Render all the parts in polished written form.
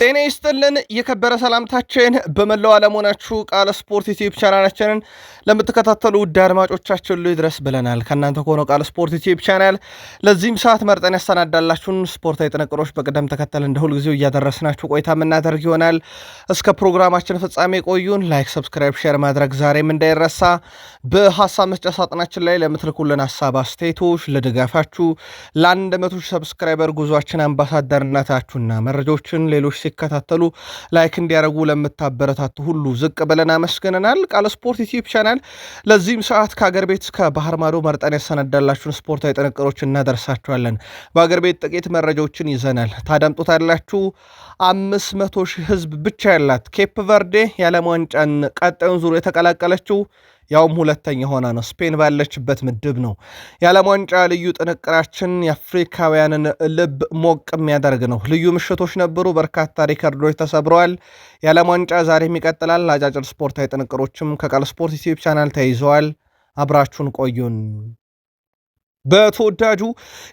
ጤና ይስጥልን የከበረ ሰላምታችን በመላው ዓለም ሆናችሁ ቃል ስፖርት ዩቲዩብ ቻናላችንን ለምትከታተሉ ውድ አድማጮቻችን ሁሉ ይድረስ ብለናል። ከእናንተ ከሆነው ቃል ስፖርት ዩቲዩብ ቻናል ለዚህም ሰዓት መርጠን ያሰናዳላችሁን ስፖርታዊ ጥንቅሮች በቅደም ተከተል እንደ ሁልጊዜው እያደረስናችሁ ቆይታ የምናደርግ ይሆናል። እስከ ፕሮግራማችን ፍጻሜ ቆዩን። ላይክ፣ ሰብስክራይብ፣ ሼር ማድረግ ዛሬም እንዳይረሳ። በሀሳብ መስጫ ሳጥናችን ላይ ለምትልኩልን ሀሳብ አስተያየቶች፣ ለድጋፋችሁ ለ100 ሰብስክራይበር ጉዟችን አምባሳደርነታችሁና መረጃዎችን ሌሎች ሲከታተሉ ላይክ እንዲያደርጉ ለምታበረታቱ ሁሉ ዝቅ ብለን አመስግነናል። ቃል ስፖርት ዩቲዩብ ቻናል ለዚህም ሰዓት ከአገር ቤት እስከ ባህር ማዶ መርጠን ያሰናዳላችሁን ስፖርታዊ ጥንቅሮች እናደርሳችኋለን። በአገር ቤት ጥቂት መረጃዎችን ይዘናል፣ ታዳምጡታላችሁ። 500,000 ህዝብ ብቻ ያላት ኬፕ ቨርዴ የዓለም ዋንጫን ቀጣዩን ዙር የተቀላቀለችው ያውም ሁለተኛ ሆና ነው። ስፔን ባለችበት ምድብ ነው። የዓለም ዋንጫ ልዩ ጥንቅራችን የአፍሪካውያንን ልብ ሞቅ የሚያደርግ ነው። ልዩ ምሽቶች ነበሩ። በርካታ ሪከርዶች ተሰብረዋል። የዓለም ዋንጫ ዛሬም ይቀጥላል። አጫጭር ስፖርታዊ ጥንቅሮችም ከቃል ስፖርት ዩቲዩብ ቻናል ተይዘዋል። አብራችሁን ቆዩን። በተወዳጁ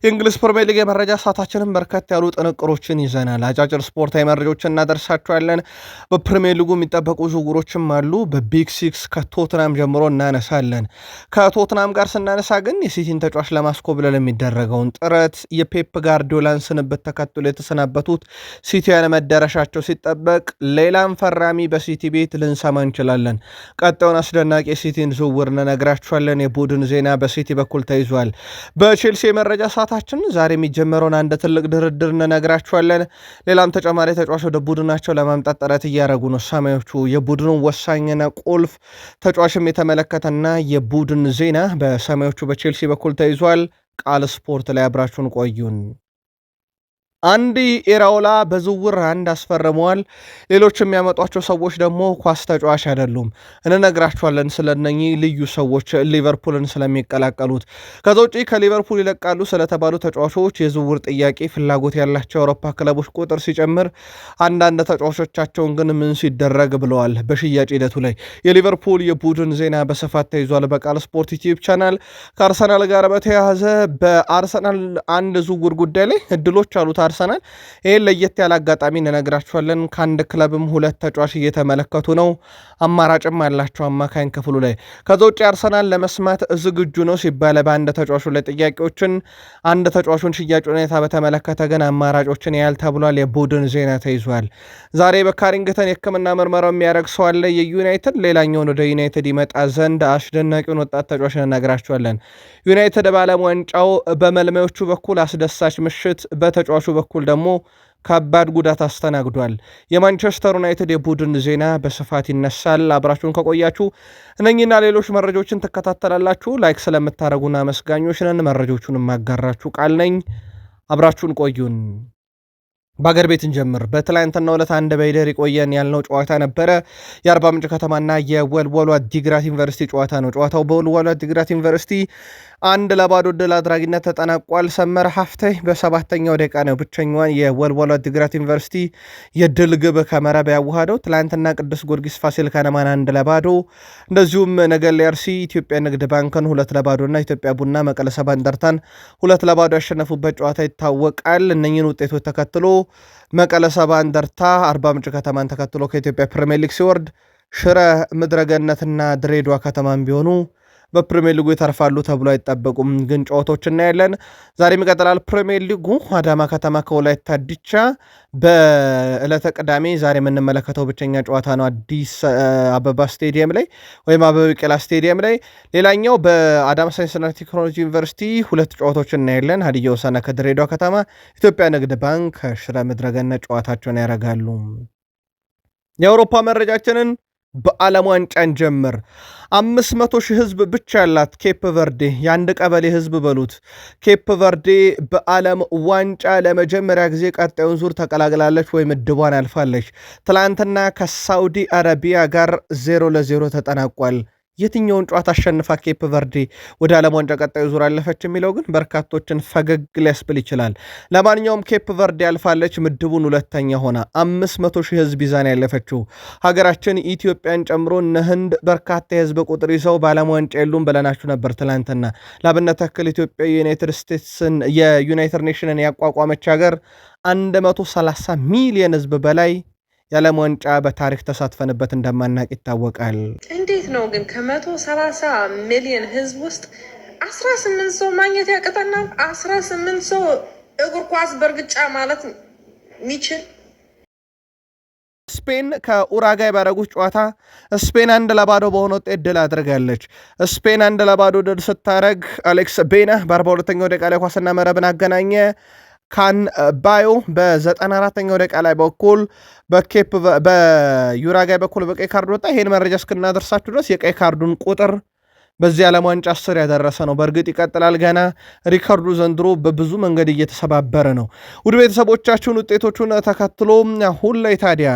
የእንግሊዝ ፕሪሚየር ሊግ የመረጃ ሰዓታችንን በርከት ያሉ ጥንቅሮችን ይዘናል። አጫጭር ስፖርታዊ መረጃዎችን እናደርሳችኋለን። በፕሪሚየር ሊጉ የሚጠበቁ ዝውውሮችም አሉ። በቢግ ሲክስ ከቶትናም ጀምሮ እናነሳለን። ከቶትናም ጋር ስናነሳ ግን የሲቲን ተጫዋች ለማስኮብለል የሚደረገውን ጥረት፣ የፔፕ ጋርዲዮላን ስንብት ተከትሎ የተሰናበቱት ሲቲያን መዳረሻቸው ሲጠበቅ ሌላም ፈራሚ በሲቲ ቤት ልንሰማ እንችላለን። ቀጣዩን አስደናቂ የሲቲን ዝውውር እንነግራችኋለን። የቡድን ዜና በሲቲ በኩል ተይዟል። በቼልሲ የመረጃ ሰዓታችን ዛሬ የሚጀመረውን አንድ ትልቅ ድርድር እንነግራችኋለን። ሌላም ተጨማሪ ተጫዋች ወደ ቡድናቸው ለማምጣት ጥረት እያደረጉ ነው ሰማዮቹ። የቡድኑን ወሳኝና ቁልፍ ተጫዋችም የተመለከተና የቡድን ዜና በሰማዮቹ በቼልሲ በኩል ተይዟል። ቃል ስፖርት ላይ አብራችሁን ቆዩን። አንዲ ኢራኦላ በዝውውር አንድ አስፈርመዋል። ሌሎች የሚያመጧቸው ሰዎች ደግሞ ኳስ ተጫዋች አይደሉም። እንነግራችኋለን ስለነኚህ ልዩ ሰዎች ሊቨርፑልን ስለሚቀላቀሉት። ከዛ ውጪ ከሊቨርፑል ይለቃሉ ስለተባሉ ተጫዋቾች የዝውውር ጥያቄ ፍላጎት ያላቸው የአውሮፓ ክለቦች ቁጥር ሲጨምር፣ አንዳንድ ተጫዋቾቻቸውን ግን ምን ሲደረግ ብለዋል። በሽያጭ ሂደቱ ላይ የሊቨርፑል የቡድን ዜና በስፋት ተይዟል። በቃል ስፖርት ዩቲዩብ ቻናል ከአርሰናል ጋር በተያያዘ በአርሰናል አንድ ዝውውር ጉዳይ ላይ እድሎች አሉት አርሰናል። ይህን ለየት ያለ አጋጣሚ እንነግራችኋለን። ከአንድ ክለብም ሁለት ተጫዋች እየተመለከቱ ነው። አማራጭም አላቸው አማካኝ ክፍሉ ላይ። ከዛ ውጭ አርሰናል ለመስማት ዝግጁ ነው ሲባለ በአንድ ተጫዋቹ ላይ ጥያቄዎችን፣ አንድ ተጫዋቹን ሽያጭ ሁኔታ በተመለከተ ግን አማራጮችን ያህል ተብሏል። የቡድን ዜና ተይዟል። ዛሬ በካሪንግተን የሕክምና ምርመራው የሚያደርግ ሰው አለ የዩናይትድ። ሌላኛውን ወደ ዩናይትድ ይመጣ ዘንድ አስደናቂውን ወጣት ተጫዋች እንነግራችኋለን። ዩናይትድ በዓለም ዋንጫው በመልማዮቹ በኩል አስደሳች ምሽት፣ በተጫዋቹ በኩል ደግሞ ከባድ ጉዳት አስተናግዷል። የማንቸስተር ዩናይትድ የቡድን ዜና በስፋት ይነሳል። አብራችሁን ከቆያችሁ እነኚህና ሌሎች መረጃዎችን ትከታተላላችሁ። ላይክ ስለምታደረጉና መስጋኞች ነን። መረጃዎቹን የማጋራችሁ ቃል ነኝ። አብራችሁን ቆዩን። በአገር ቤት እንጀምር። በትላንትናው ዕለት አንድ በይደር ይቆየን ያልነው ጨዋታ ነበረ። የአርባ ምንጭ ከተማና የወልወሎ አዲግራት ዩኒቨርሲቲ ጨዋታ ነው። ጨዋታው በወልወሎ አዲግራት ዩኒቨርሲቲ 1-0 ድል አድራጊነት ተጠናቋል። ሰመረ ሀፍተይ በሰባተኛው ደቂቃ ነው ብቸኛዋን የወልወሎ አዲግራት ዩኒቨርሲቲ የድል ግብ ከመረብ ያዋሃደው። ትላንትና ቅዱስ ጊዮርጊስ ፋሲል ከነማን 1-0፣ እንደዚሁም ነገሌ አርሲ ኢትዮጵያ ንግድ ባንክን 2-0 እና ኢትዮጵያ ቡና መቀለ ሰባ እንደርታን 2-0 ያሸነፉበት ጨዋታ ይታወቃል። እነኝህን ውጤቶች ተከትሎ መቀለ ሰባ እንደርታ አርባ ምንጭ ከተማን ተከትሎ ከኢትዮጵያ ፕሪሚየር ሊግ ሲወርድ፣ ሽረ ምድረገነትና ድሬዳዋ ከተማን ቢሆኑ በፕሪሚየር ሊጉ ይተርፋሉ ተብሎ አይጠበቁም። ግን ጨዋታዎች እናያለን። ዛሬም ይቀጥላል ፕሪሚየር ሊጉ። አዳማ ከተማ ከወላይታ ዲቻ በዕለተ ቅዳሜ ዛሬ የምንመለከተው ብቸኛ ጨዋታ ነው፣ አዲስ አበባ ስቴዲየም ላይ ወይም አበበ ቢቂላ ስቴዲየም ላይ። ሌላኛው በአዳማ ሳይንስና ቴክኖሎጂ ዩኒቨርሲቲ ሁለት ጨዋታዎች እናያለን። ሀዲያ ሆሳዕና ከድሬዳዋ ከተማ፣ ኢትዮጵያ ንግድ ባንክ ከሽረ ምድረገነት ጨዋታቸውን ያደርጋሉ። የአውሮፓ መረጃችንን በዓለም ዋንጫን ጀምር። 500,000 ህዝብ ብቻ ያላት ኬፕ ቨርዴ የአንድ ቀበሌ ህዝብ በሉት ኬፕ ቨርዴ በዓለም ዋንጫ ለመጀመሪያ ጊዜ ቀጣዩን ዙር ተቀላቅላለች ወይም ምድቧን አልፋለች። ትላንትና ከሳውዲ አረቢያ ጋር 0-0 ተጠናቋል። የትኛውን ጨዋታ አሸንፋ ኬፕ ቨርዴ ወደ ዓለም ዋንጫ ቀጣዩ ዙር አለፈች የሚለው ግን በርካቶችን ፈገግ ሊያስብል ይችላል። ለማንኛውም ኬፕ ቨርዴ ያልፋለች፣ ምድቡን ሁለተኛ ሆና 500,000 ህዝብ ይዛን ያለፈችው ሀገራችን ኢትዮጵያን ጨምሮ እነ ህንድ በርካታ የህዝብ ቁጥር ይዘው በዓለም ዋንጫ የሉም ብለናችሁ ነበር ትላንትና። ለአብነት ያክል ኢትዮጵያ የዩናይትድ ኔሽንን ያቋቋመች ሀገር 130 ሚሊዮን ህዝብ በላይ የዓለም ዋንጫ በታሪክ ተሳትፈንበት እንደማናቅ ይታወቃል። እንዴት ነው ግን ከ130 ሚሊዮን ህዝብ ውስጥ 18 ሰው ማግኘት ያቀጠናል? 18 ሰው እግር ኳስ በእርግጫ ማለት የሚችል። ስፔን ከኡራጋይ ባደረጉት ጨዋታ ስፔን 1-0 በሆነ ውጤት ድል አድርጋለች። ስፔን 1-0 ድል ስታደረግ አሌክስ ቤና በ42ኛው ደቂቃ ላይ ኳስና መረብን አገናኘ። ካን ባዮ በ94ኛው ደቂቃ ላይ በኩል በዩራጋይ በኩል በቀይ ካርድ ወጣ። ይሄን መረጃ እስክናደርሳችሁ ድረስ የቀይ ካርዱን ቁጥር በዚህ ዓለም ዋንጫ 10 ያደረሰ ነው። በእርግጥ ይቀጥላል ገና ሪካርዱ ዘንድሮ በብዙ መንገድ እየተሰባበረ ነው። ውድ ቤተሰቦቻችሁን ውጤቶቹን ተከትሎ አሁን ላይ ታዲያ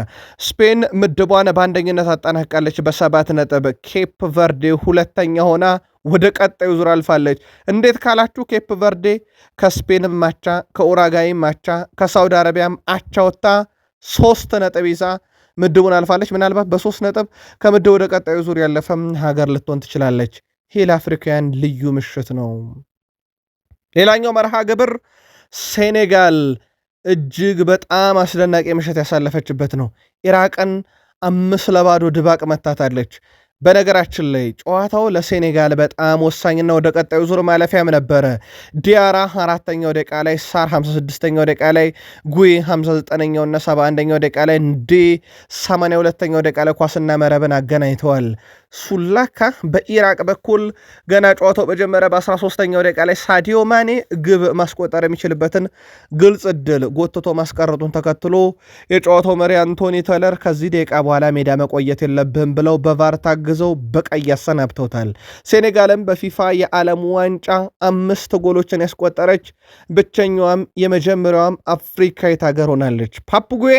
ስፔን ምድቧን በአንደኝነት አጠናቃለች በ7 ነጥብ። ኬፕ ቨርዴ ሁለተኛ ሆና ወደ ቀጣዩ ዙር አልፋለች። እንዴት ካላችሁ ኬፕ ቨርዴ ከስፔንም ማቻ፣ ከኡራጋይም ማቻ፣ ከሳውዲ አረቢያም አቻ ወጥታ 3 ነጥብ ይዛ ምድቡን አልፋለች። ምናልባት በ3 ነጥብ ከምድብ ወደ ቀጣዩ ዙር ያለፈም ሀገር ልትሆን ትችላለች። ይህ ለአፍሪካውያን ልዩ ምሽት ነው። ሌላኛው መርሃ ግብር ሴኔጋል እጅግ በጣም አስደናቂ ምሽት ያሳለፈችበት ነው። ኢራቅን 5-0 ድባቅ መታታለች። በነገራችን ላይ ጨዋታው ለሴኔጋል በጣም ወሳኝና ወደ ቀጣዩ ዙር ማለፊያም ነበረ። ዲያራ 4ኛው ደቂቃ ላይ፣ ሳር 56ኛው ደቂቃ ላይ፣ ጉይ 59ኛው እና 71ኛው ደቂቃ ላይ፣ እንዴ 82ኛው ደቂቃ ላይ ኳስና መረብን አገናኝተዋል። ሱላካ በኢራቅ በኩል ገና ጨዋታው በጀመረ በ13ኛው ደቂቃ ላይ ሳዲዮ ማኔ ግብ ማስቆጠር የሚችልበትን ግልጽ እድል ጎትቶ ማስቀረጡን ተከትሎ የጨዋታው መሪ አንቶኒ ተለር ከዚህ ደቂቃ በኋላ ሜዳ መቆየት የለብህም ብለው በቫር ታግዘው በቀይ ያሰናብተውታል። ሴኔጋልም በፊፋ የዓለም ዋንጫ 5 ጎሎችን ያስቆጠረች ብቸኛዋም የመጀመሪያዋም አፍሪካዊት ሀገር ሆናለች። ፓፑጉዌ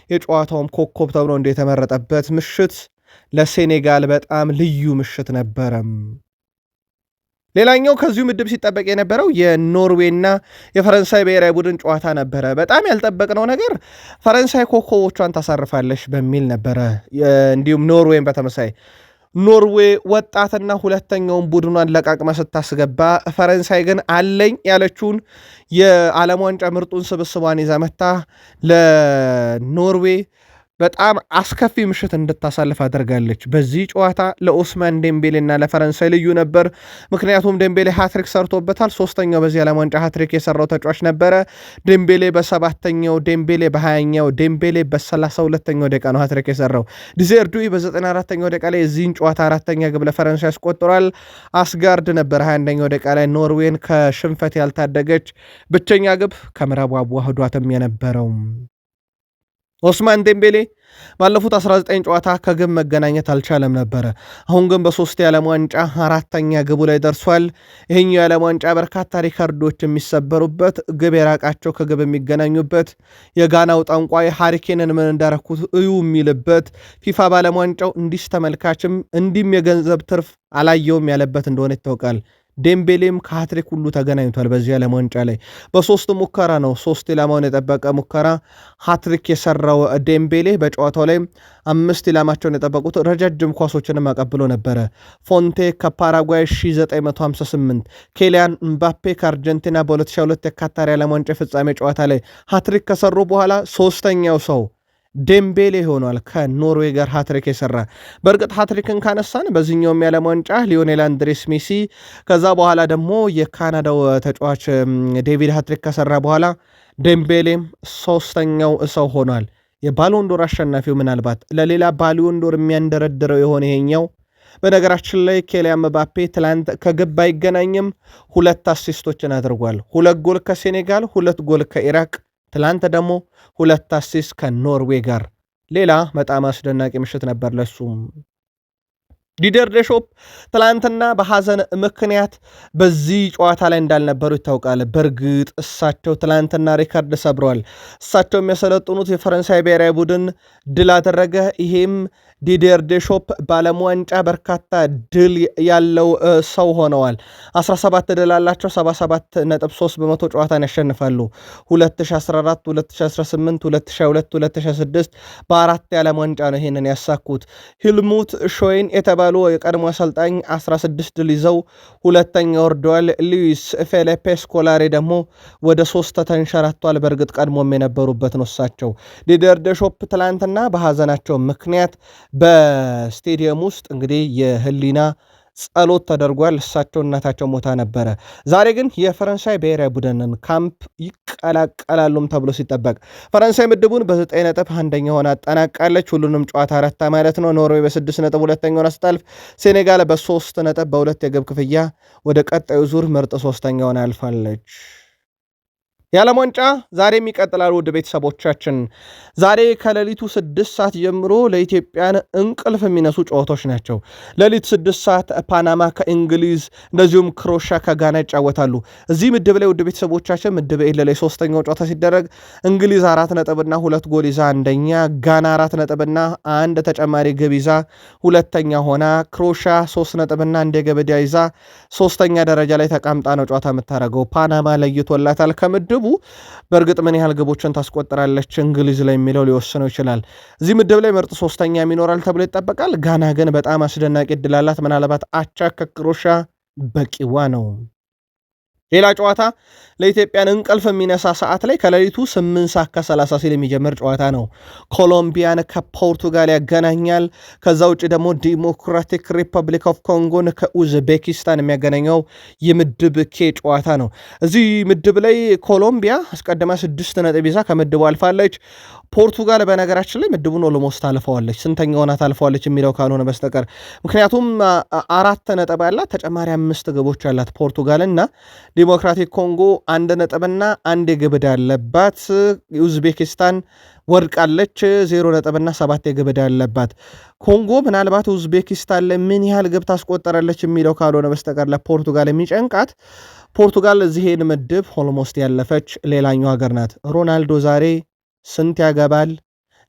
የጨዋታውም ኮከብ ተብሎ እንደተመረጠበት ምሽት ለሴኔጋል በጣም ልዩ ምሽት ነበረም። ሌላኛው ከዚሁ ምድብ ሲጠበቅ የነበረው የኖርዌይና የፈረንሳይ ብሔራዊ ቡድን ጨዋታ ነበረ። በጣም ያልጠበቅነው ነገር ፈረንሳይ ኮከቦቿን ታሳርፋለች በሚል ነበረ። እንዲሁም ኖርዌይን በተመሳይ ኖርዌይ ወጣትና ሁለተኛውን ቡድኗን ለቃቅማ ስታስገባ፣ ፈረንሳይ ግን አለኝ ያለችውን የዓለም ዋንጫ ምርጡን ስብስቧን ይዛ መታ ለኖርዌይ በጣም አስከፊ ምሽት እንድታሳልፍ አድርጋለች። በዚህ ጨዋታ ለኦስማን ዴምቤሌና ለፈረንሳይ ልዩ ነበር። ምክንያቱም ዴምቤሌ ሃትሪክ ሰርቶበታል። 3ኛው በዚህ ዓለም ዋንጫ ሃትሪክ የሰራው ተጫዋች ነበረ። ዴምቤሌ በ7ኛው፣ ዴምቤሌ በ20ኛው፣ ዴምቤሌ በ32ኛው ደቂቃ ነው ሃትሪክ የሰራው። ዲዜርዱይ በ94ኛው ደቂቃ ላይ የዚህን ጨዋታ 4ኛ ግብ ለፈረንሳይ ያስቆጥሯል። አስጋርድ ነበር 21ኛው ደቂቃ ላይ ኖርዌይን ከሽንፈት ያልታደገች ብቸኛ ግብ ከምዕራቡ አዋህዷትም የነበረው። ኦስማን ዴምቤሌ ባለፉት 19 ጨዋታ ከግብ መገናኘት አልቻለም ነበረ። አሁን ግን በ3 የዓለም ዋንጫ 4ኛ ግቡ ላይ ደርሷል። ይህኛው የዓለም ዋንጫ በርካታ ሪካርዶች የሚሰበሩበት፣ ግብ የራቃቸው ከግብ የሚገናኙበት፣ የጋናው ጠንቋይ ሃሪኬንን ምን እንዳረኩት እዩ የሚልበት፣ ፊፋ በዓለም ዋንጫው እንዲህ ተመልካችም እንዲህም የገንዘብ ትርፍ አላየውም ያለበት እንደሆነ ይታወቃል። ዴምቤሌም ከሃትሪክ ሁሉ ተገናኝቷል። በዚህ ዓለም ዋንጫ ላይ በ3 ሙከራ ነው 3 ኢላማውን የጠበቀ ሙከራ ሃትሪክ የሰራው ዴምቤሌ። በጨዋታው ላይ 5 ኢላማቸውን የጠበቁት ረጃጅም ኳሶችንም አቀብሎ ነበረ። ፎንቴ ከፓራጓይ 1958፣ ኬሊያን ምባፔ ከአርጀንቲና በ2002 የካታር ዓለም ዋንጫ ፍጻሜ ጨዋታ ላይ ሃትሪክ ከሰሩ በኋላ 3ኛው ሰው ዴምቤሌ ሆኗል ከኖርዌይ ጋር ሃትሪክ የሰራ። በእርግጥ ሃትሪክን ካነሳን በዚህኛውም የዓለም ዋንጫ ሊዮኔል አንድሬስ ሜሲ፣ ከዛ በኋላ ደግሞ የካናዳው ተጫዋች ዴቪድ ሃትሪክ ከሰራ በኋላ ዴምቤሌም 3ኛው ሰው ሆኗል። የባሎንዶር አሸናፊው ምናልባት ለሌላ ባሎንዶር የሚያንደረድረው የሆነ ይሄኛው። በነገራችን ላይ ኬሊያን ምባፔ ትላንት ከግብ አይገናኝም፣ 2 አሲስቶችን አድርጓል። 2 ጎል ከሴኔጋል፣ 2 ጎል ከኢራቅ፣ ትላንት ደግሞ 2 አሲስት ከኖርዌይ ጋር። ሌላ በጣም አስደናቂ ምሽት ነበር ለሱም። ዲደር ዴሾፕ ትላንትና በሐዘን ምክንያት በዚህ ጨዋታ ላይ እንዳልነበሩ ይታወቃል። በእርግጥ እሳቸው ትላንትና ሪካርድ ሰብረዋል። እሳቸው የሚያሰለጥኑት የፈረንሳይ ብሔራዊ ቡድን ድል አደረገ። ይሄም ዲዲየር ዴሾፕ በዓለም ዋንጫ በርካታ ድል ያለው ሰው ሆነዋል። 17 ድል አላቸው። 77.3 በመቶ ጨዋታን ያሸንፋሉ። 2014፣ 2018፣ 2022፣ 2006 በአራት የዓለም ዋንጫ ነው ይሄንን ያሳኩት። ሂልሙት ሾይን የተባሉ የቀድሞ አሰልጣኝ 16 ድል ይዘው ሁለተኛ ወርደዋል። ሉዊስ ፌሊፔ ስኮላሪ ደግሞ ወደ 3 ተንሸራቷል። በእርግጥ ቀድሞም የነበሩበት ነው እሳቸው። ዲዲየር ዴሾፕ ትላንትና በሐዘናቸው ምክንያት በስቴዲየም ውስጥ እንግዲህ የህሊና ጸሎት ተደርጓል። እሳቸው እናታቸው ሞታ ነበረ። ዛሬ ግን የፈረንሳይ ብሔራዊ ቡድንን ካምፕ ይቀላቀላሉም ተብሎ ሲጠበቅ ፈረንሳይ ምድቡን በ9 ነጥብ አንደኛ ሆና አጠናቃለች። ሁሉንም ጨዋታ ረታ ማለት ነው። ኖርዌይ በ6 ነጥብ ሁለተኛ ሆና ስታልፍ፣ ሴኔጋል በ3 ነጥብ በ2 የግብ ክፍያ ወደ ቀጣዩ ዙር ምርጥ ሶስተኛ ሆና ያልፋለች። የዓለም ዋንጫ ዛሬም ይቀጥላል። ውድ ቤተሰቦቻችን ዛሬ ከሌሊቱ 6 ሰዓት ጀምሮ ለኢትዮጵያን እንቅልፍ የሚነሱ ጨዋታዎች ናቸው። ሌሊት 6 ሰዓት ፓናማ ከእንግሊዝ እንደዚሁም ክሮሻ ከጋና ይጫወታሉ። እዚህ ምድብ ላይ ውድ ቤተሰቦቻችን ምድብ ኤል ላይ ሶስተኛው ጨዋታ ሲደረግ እንግሊዝ 4 ነጥብና 2 ጎል ይዛ አንደኛ፣ ጋና 4 ነጥብና 1 ተጨማሪ ግብ ይዛ ሁለተኛ ሆና፣ ክሮሻ 3 ነጥብና 1 የግብ ዕዳ ይዛ ሶስተኛ ደረጃ ላይ ተቀምጣ ነው ጨዋታ የምታደርገው። ፓናማ ለይቶላታል ከምድብ በእርግጥ ምን ያህል ግቦችን ታስቆጥራለች እንግሊዝ ላይ የሚለው ሊወስነው ይችላል። እዚህ ምድብ ላይ ምርጥ ሶስተኛ የሚኖራል ተብሎ ይጠበቃል። ጋና ግን በጣም አስደናቂ ዕድል አላት። ምናልባት አቻ ከክሮሻ በቂዋ ነው። ሌላ ጨዋታ ለኢትዮጵያን እንቅልፍ የሚነሳ ሰዓት ላይ ከሌሊቱ 8 ሰዓት ከ30 ሲል የሚጀምር ጨዋታ ነው። ኮሎምቢያን ከፖርቱጋል ያገናኛል። ከዛ ውጭ ደግሞ ዲሞክራቲክ ሪፐብሊክ ኦፍ ኮንጎን ከኡዝቤኪስታን የሚያገናኘው የምድብ ኬ ጨዋታ ነው። እዚህ ምድብ ላይ ኮሎምቢያ አስቀድማ 6 ነጥብ ይዛ ከምድቡ አልፋለች። ፖርቱጋል በነገራችን ላይ ምድቡን ኦልሞስት አልፈዋለች። ስንተኛ ሆና ታልፈዋለች የሚለው ካልሆነ በስተቀር ምክንያቱም 4 ነጥብ ያላት ተጨማሪ 5 ግቦች ያላት ፖርቱጋል እና ዲሞክራቲክ ኮንጎ 1 ነጥብና 1 የግብ ዕዳ ያለባት። ኡዝቤኪስታን ወድቃለች 0 ነጥብና 7 የግብ ዕዳ ያለባት። ኮንጎ ምናልባት ኡዝቤኪስታን ላይ ምን ያህል ግብ ታስቆጠራለች የሚለው ካልሆነ በስተቀር ለፖርቱጋል የሚጨንቃት ፖርቱጋል እዚህን ምድብ ኦልሞስት ያለፈች ሌላኛው ሀገር ናት። ሮናልዶ ዛሬ ስንት ያገባል?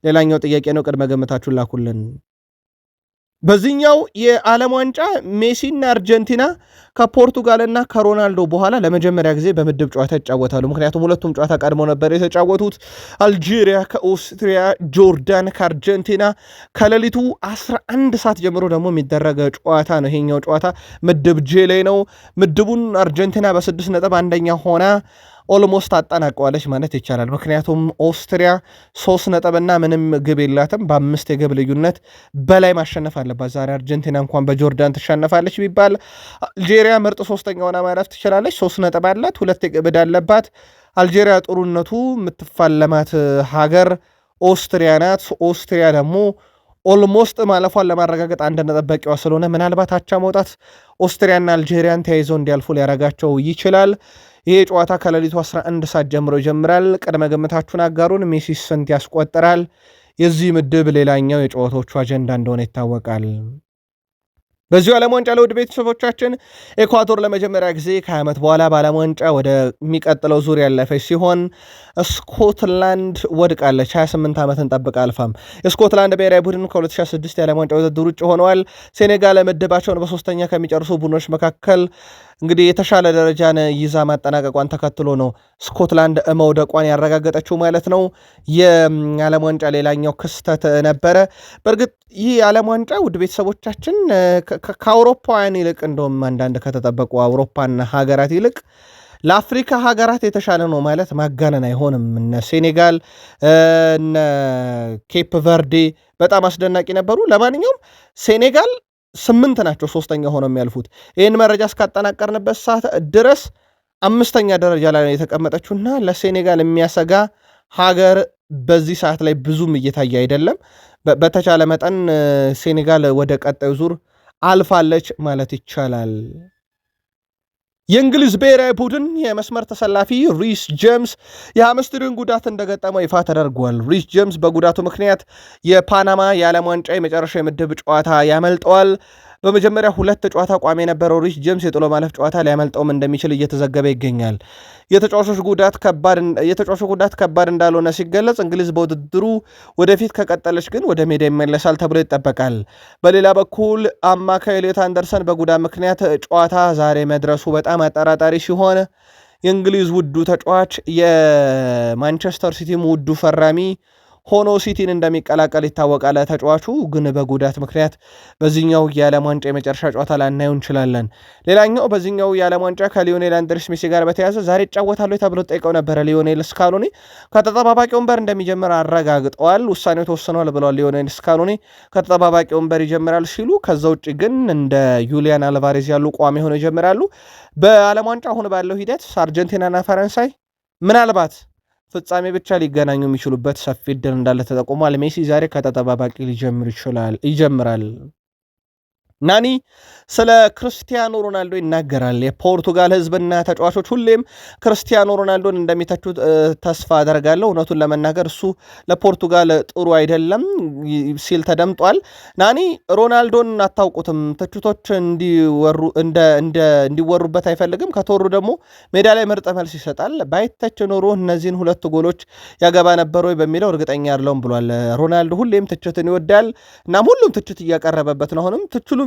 ሌላኛው ጥያቄ ነው። ቅድመ ገምታችሁን ላኩልን። በዚህኛው የዓለም ዋንጫ ሜሲና አርጀንቲና ከፖርቱጋልና ከሮናልዶ በኋላ ለመጀመሪያ ጊዜ በምድብ ጨዋታ ይጫወታሉ። ምክንያቱም ሁለቱም ጨዋታ ቀድሞ ነበር የተጫወቱት። አልጄሪያ ከኦስትሪያ፣ ጆርዳን ከአርጀንቲና ከሌሊቱ 11 ሰዓት ጀምሮ ደግሞ የሚደረገ ጨዋታ ነው። ይሄኛው ጨዋታ ምድብ ጄ ላይ ነው። ምድቡን አርጀንቲና በ6 ነጥብ አንደኛ ሆና ኦልሞስት አጠናቀዋለች ማለት ይቻላል። ምክንያቱም ኦስትሪያ 3 ነጥብና ምንም ግብ የላትም። በ5 የግብ ልዩነት በላይ ማሸነፍ አለባት። ዛሬ አርጀንቲና እንኳን በጆርዳን ትሸነፋለች ቢባል አልጄሪያ ምርጥ ሶስተኛ ሆና ማለፍ ትችላለች። 3 ነጥብ አላት፣ 2 የግብ ዕዳ አለባት። አልጄሪያ ጥሩነቱ የምትፋለማት ሀገር ኦስትሪያ ናት። ኦስትሪያ ደግሞ ኦልሞስት ማለፏን ለማረጋገጥ 1 ነጥብ በቂዋ ስለሆነ ምናልባት አቻ መውጣት ኦስትሪያና አልጄሪያን ተያይዘው እንዲያልፉ ሊያረጋቸው ይችላል። ይሄ ጨዋታ ከሌሊቱ 11 ሰዓት ጀምሮ ይጀምራል። ቅድመ ግምታችሁን አጋሩን። ሜሲ ስንት ያስቆጥራል? የዚህ ምድብ ሌላኛው የጨዋታዎቹ አጀንዳ እንደሆነ ይታወቃል። በዚሁ ዓለም ዋንጫ ለውድ ቤተሰቦቻችን ኤኳዶር ለመጀመሪያ ጊዜ ከ20 ዓመት በኋላ በዓለም ዋንጫ ወደሚቀጥለው ዙር ያለፈች ሲሆን ስኮትላንድ ወድቃለች። 28 ዓመትን ጠብቃ አልፋም። የስኮትላንድ ብሔራዊ ቡድን ከ2006 የዓለም ዋንጫ ውድድር ውጭ ሆነዋል። ሴኔጋል ምድባቸውን በሶስተኛ ከሚጨርሱ ቡድኖች መካከል እንግዲህ የተሻለ ደረጃን ይዛ ማጠናቀቋን ተከትሎ ነው ስኮትላንድ መውደቋን ያረጋገጠችው ማለት ነው። የዓለም ዋንጫ ሌላኛው ክስተት ነበረ። በእርግጥ ይህ የዓለም ዋንጫ ውድ ቤተሰቦቻችን ከአውሮፓውያን ይልቅ እንደውም አንዳንድ ከተጠበቁ አውሮፓና ሀገራት ይልቅ ለአፍሪካ ሀገራት የተሻለ ነው ማለት ማጋነን አይሆንም። እነ ሴኔጋል እነ ኬፕ ቨርዴ በጣም አስደናቂ ነበሩ። ለማንኛውም ሴኔጋል 8 ናቸው ሶስተኛ ሆነው የሚያልፉት። ይህን መረጃ እስካጠናቀርንበት ሰዓት ድረስ 5ኛ ደረጃ ላይ ነው የተቀመጠችውና ለሴኔጋል የሚያሰጋ ሀገር በዚህ ሰዓት ላይ ብዙም እየታየ አይደለም። በተቻለ መጠን ሴኔጋል ወደ ቀጣዩ ዙር አልፋለች ማለት ይቻላል። የእንግሊዝ ብሔራዊ ቡድን የመስመር ተሰላፊ ሪስ ጄምስ የሃምስትሪንግ ጉዳት እንደገጠመው ይፋ ተደርጓል። ሪስ ጄምስ በጉዳቱ ምክንያት የፓናማ የዓለም ዋንጫ የመጨረሻ የምድብ ጨዋታ ያመልጠዋል። በመጀመሪያ 2 ጨዋታ ቋሚ የነበረው ሪስ ጄምስ የጥሎ ማለፍ ጨዋታ ሊያመልጠውም እንደሚችል እየተዘገበ ይገኛል። የተጫዋቾች ጉዳት ከባድ እንዳልሆነ ሲገለጽ፣ እንግሊዝ በውድድሩ ወደፊት ከቀጠለች ግን ወደ ሜዳ ይመለሳል ተብሎ ይጠበቃል። በሌላ በኩል አማካይ ኤሊዮት አንደርሰን በጉዳት ምክንያት ጨዋታ ዛሬ መድረሱ በጣም አጠራጣሪ ሲሆን የእንግሊዝ ውዱ ተጫዋች የማንቸስተር ሲቲም ውዱ ፈራሚ ሆኖ ሲቲን እንደሚቀላቀል ይታወቃል። ተጫዋቹ ግን በጉዳት ምክንያት በዚህኛው የዓለም ዋንጫ የመጨረሻ ጨዋታ ላናየው እንችላለን። ሌላኛው በዚህኛው የዓለም ዋንጫ ከሊዮኔል አንድሬስ ሜሲ ጋር በተያያዘ ዛሬ ይጫወታሉ ተብሎ ጠይቀው ነበረ። ሊዮኔል ስካሎኒ ከተጠባባቂ ወንበር እንደሚጀምር አረጋግጠዋል። ውሳኔው ተወስኗል ብለዋል። ሊዮኔል ስካሎኒ ከተጠባባቂ ወንበር ይጀምራል ሲሉ፣ ከዛ ውጭ ግን እንደ ዩሊያን አልቫሬዝ ያሉ ቋሚ ሆነው ይጀምራሉ። በዓለም ዋንጫ አሁን ባለው ሂደት አርጀንቲናና ፈረንሳይ ምናልባት ፍጻሜ ብቻ ሊገናኙ የሚችሉበት ሰፊ ዕድል እንዳለ ተጠቁሟል። ሜሲ ዛሬ ከተጠባባቂ ይጀምራል። ናኒ ስለ ክርስቲያኖ ሮናልዶ ይናገራል። የፖርቱጋል ሕዝብና ተጫዋቾች ሁሌም ክርስቲያኖ ሮናልዶን እንደሚተቹት ተስፋ አደርጋለሁ። እውነቱን ለመናገር እሱ ለፖርቱጋል ጥሩ አይደለም ሲል ተደምጧል። ናኒ ሮናልዶን አታውቁትም፣ ትችቶች እንዲወሩበት አይፈልግም። ከተወሩ ደግሞ ሜዳ ላይ ምርጥ መልስ ይሰጣል። ባይተች ኖሮ እነዚህን 2 ጎሎች ያገባ ነበር ወይ በሚለው እርግጠኛ አይደለሁም ብሏል። ሮናልዶ ሁሌም ትችትን ይወዳል። እናም ሁሉም ትችት እያቀረበበት ነው። አሁንም ትችሉ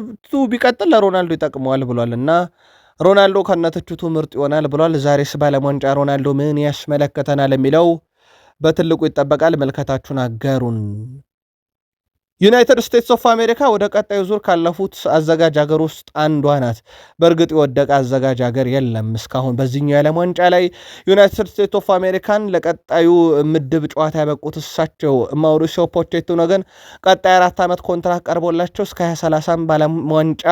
ቢቀጥል ለሮናልዶ ይጠቅመዋል ብሏል እና ሮናልዶ ከነትችቱ ምርጥ ይሆናል ብሏል። ዛሬስ በዓለም ዋንጫ ሮናልዶ ምን ያስመለከተናል የሚለው በትልቁ ይጠበቃል። መልከታችሁን አጋሩን። ዩናይትድ ስቴትስ ኦፍ አሜሪካ ወደ ቀጣዩ ዙር ካለፉት አዘጋጅ ሀገር ውስጥ አንዷ ናት። በእርግጥ የወደቀ አዘጋጅ ሀገር የለም እስካሁን በዚህኛው የዓለም ዋንጫ ላይ። ዩናይትድ ስቴትስ ኦፍ አሜሪካን ለቀጣዩ ምድብ ጨዋታ ያበቁት እሳቸው ማውሪሲዮ ፖቼቲኖ ግን ቀጣይ 4 ዓመት ኮንትራት ቀርቦላቸው እስከ 2030 በዓለም ዋንጫ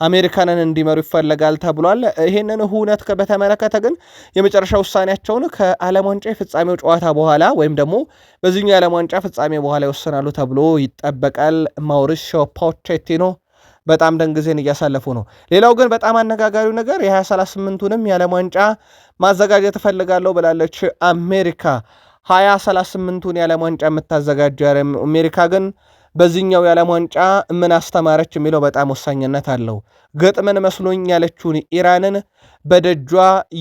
አሜሪካንን እንዲመሩ ይፈለጋል ተብሏል። ይህንን እውነት በተመለከተ ግን የመጨረሻ ውሳኔያቸውን ከዓለም ዋንጫ የፍጻሜው ጨዋታ በኋላ ወይም ደግሞ በዚህኛው የዓለም ዋንጫ ፍጻሜ በኋላ ይወስናሉ ተብሎ ይጠበቃል። ማውሪሲዮ ፖቼቲኖ በጣም ደንግዜን እያሳለፉ ነው። ሌላው ግን በጣም አነጋጋሪው ነገር የ2038ቱንም የዓለም ዋንጫ ማዘጋጀት እፈልጋለሁ ብላለች አሜሪካ። 2038ቱን የዓለም ዋንጫ የምታዘጋጀው አሜሪካ ግን በዚህኛው የዓለም ዋንጫ ምን አስተማረች የሚለው በጣም ወሳኝነት አለው። ገጥመን መስሎኝ ያለችውን ኢራንን በደጇ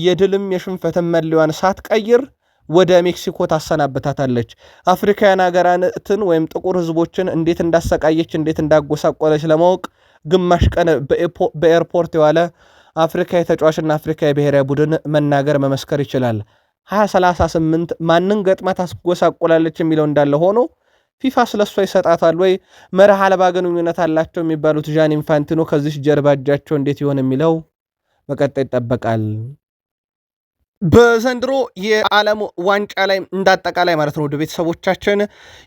የድልም የሽንፈትን መለያዋን ሳትቀይር ወደ ሜክሲኮ ታሰናብታታለች። አፍሪካውያን ሀገራትን ወይም ጥቁር ሕዝቦችን እንዴት እንዳሰቃየች እንዴት እንዳጎሳቆለች ለማወቅ ግማሽ ቀን በኤርፖርት የዋለ አፍሪካ የተጫዋችና አፍሪካ የብሔራዊ ቡድን መናገር መመስከር ይችላል። 2038 ማንን ገጥማ ታስጎሳቆላለች የሚለው እንዳለ ሆኖ ፊፋ ስለሷ ይሰጣታል ወይ? መርህ አልባ ግንኙነት አላቸው የሚባሉት ዣን ኢንፋንቲኖ ከዚህ ጀርባ እጃቸው እንዴት ይሆን የሚለው በቀጣይ ይጠበቃል። በዘንድሮ የዓለም ዋንጫ ላይ እንዳጠቃላይ ማለት ነው ወደ ቤተሰቦቻችን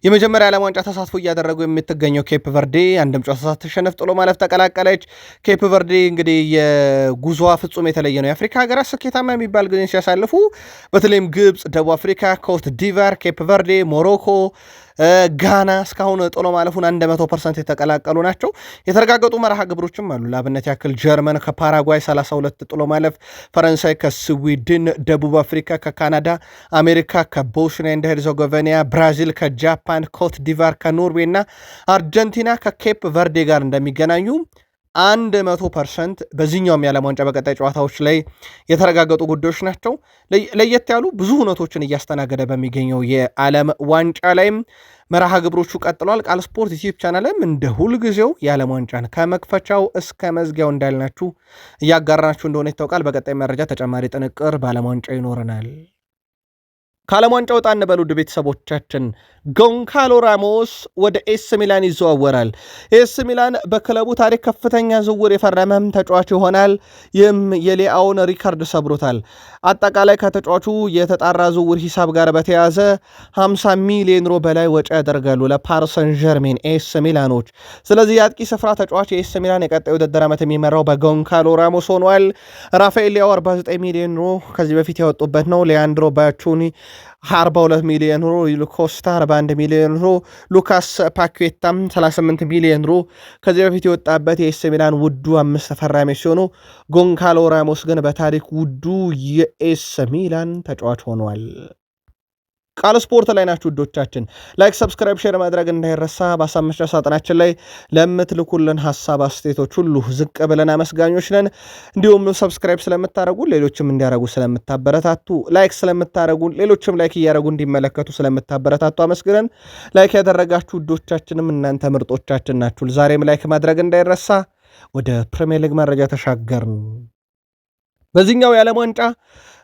የመጀመሪያ የዓለም ዋንጫ ተሳትፎ እያደረጉ የምትገኘው ኬፕ ቨርዴ አንድም ጨዋታ ሳትሸነፍ ጥሎ ማለፍ ተቀላቀለች። ኬፕ ቨርዴ እንግዲህ የጉዞዋ ፍጹም የተለየ ነው። የአፍሪካ ሀገራት ስኬታማ የሚባል ጊዜ ሲያሳልፉ በተለይም ግብፅ፣ ደቡብ አፍሪካ፣ ኮት ዲቫር፣ ኬፕ ቨርዴ፣ ሞሮኮ፣ ጋና እስካሁን ጥሎ ማለፉን 100% የተቀላቀሉ ናቸው። የተረጋገጡ መርሃ ግብሮችም አሉ። ለአብነት ያክል ጀርመን ከፓራጓይ 32 ጥሎ ማለፍ፣ ፈረንሳይ ከስዊድን፣ ደቡብ አፍሪካ ከካናዳ፣ አሜሪካ ከቦስኒያ ኤንድ ሄርዘጎቪና፣ ብራዚል ከጃፓን፣ ኮት ዲቫር ከኖርዌይ እና አርጀንቲና ከኬፕ ቨርዴ ጋር እንደሚገናኙ 100% በዚህኛውም የዓለም ዋንጫ በቀጣይ ጨዋታዎች ላይ የተረጋገጡ ጉዳዮች ናቸው። ለየት ያሉ ብዙ ሁነቶችን እያስተናገደ በሚገኘው የዓለም ዋንጫ ላይም መርሃ ግብሮቹ ቀጥሏል። ቃል ስፖርት ዩቲዩብ ቻናልም እንደ ሁልጊዜው የዓለም ዋንጫን ከመክፈቻው እስከ መዝጊያው እንዳልናችሁ እያጋራናችሁ እንደሆነ ይታወቃል። በቀጣይ መረጃ ተጨማሪ ጥንቅር በዓለም ዋንጫ ይኖረናል። ከዓለም ዋንጫ ወጣ እንበሉ ውድ ቤተሰቦቻችን። ጎንካሎ ራሞስ ወደ ኤስ ሚላን ይዘዋወራል። ኤስ ሚላን በክለቡ ታሪክ ከፍተኛ ዝውውር የፈረመም ተጫዋች ይሆናል። ይህም የሊያውን ሪካርድ ሰብሮታል። አጠቃላይ ከተጫዋቹ የተጣራ ዝውውር ሂሳብ ጋር በተያያዘ 50 ሚሊዮን ዩሮ በላይ ወጪ ያደርጋሉ ለፓሪሰን ጀርሜን ኤስ ሚላኖች። ስለዚህ የአጥቂ ስፍራ ተጫዋች የኤስ ሚላን የቀጣይ ውድድር ዓመት የሚመራው በጎንካሎ ራሞስ ሆኗል። ራፋኤል ሊያው 49 ሚሊዮን ዩሮ ከዚህ በፊት ያወጡበት ነው። ሊያንድሮ ባቹኒ 42 ሚሊዮን ዩሮ፣ ኮስታ 41 ሚሊዮን ዩሮ፣ ሉካስ ፓኬታም 38 ሚሊዮን ዩሮ ከዚህ በፊት የወጣበት የኤስ ሚላን ውዱ 5 ተፈራሚ ሲሆኑ ጎንካሎ ራሞስ ግን በታሪክ ውዱ የኤስ ሚላን ተጫዋች ሆኗል። ቃል ስፖርት ላይ ናችሁ ውዶቻችን። ላይክ፣ ሰብስክራይብ፣ ሼር ማድረግ እንዳይረሳ። በሀሳብ መስጫ ሳጥናችን ላይ ለምትልኩልን ሀሳብ አስተያየቶች ሁሉ ዝቅ ብለን አመስጋኞች ነን። እንዲሁም ሰብስክራይብ ስለምታደረጉ ሌሎችም እንዲያደረጉ ስለምታበረታቱ፣ ላይክ ስለምታደረጉ ሌሎችም ላይክ እያደረጉ እንዲመለከቱ ስለምታበረታቱ አመስግነን ላይክ ያደረጋችሁ ውዶቻችንም እናንተ ምርጦቻችን ናችሁ። ዛሬም ላይክ ማድረግ እንዳይረሳ። ወደ ፕሪሚየር ሊግ መረጃ ተሻገርን። በዚህኛው የዓለም ዋንጫ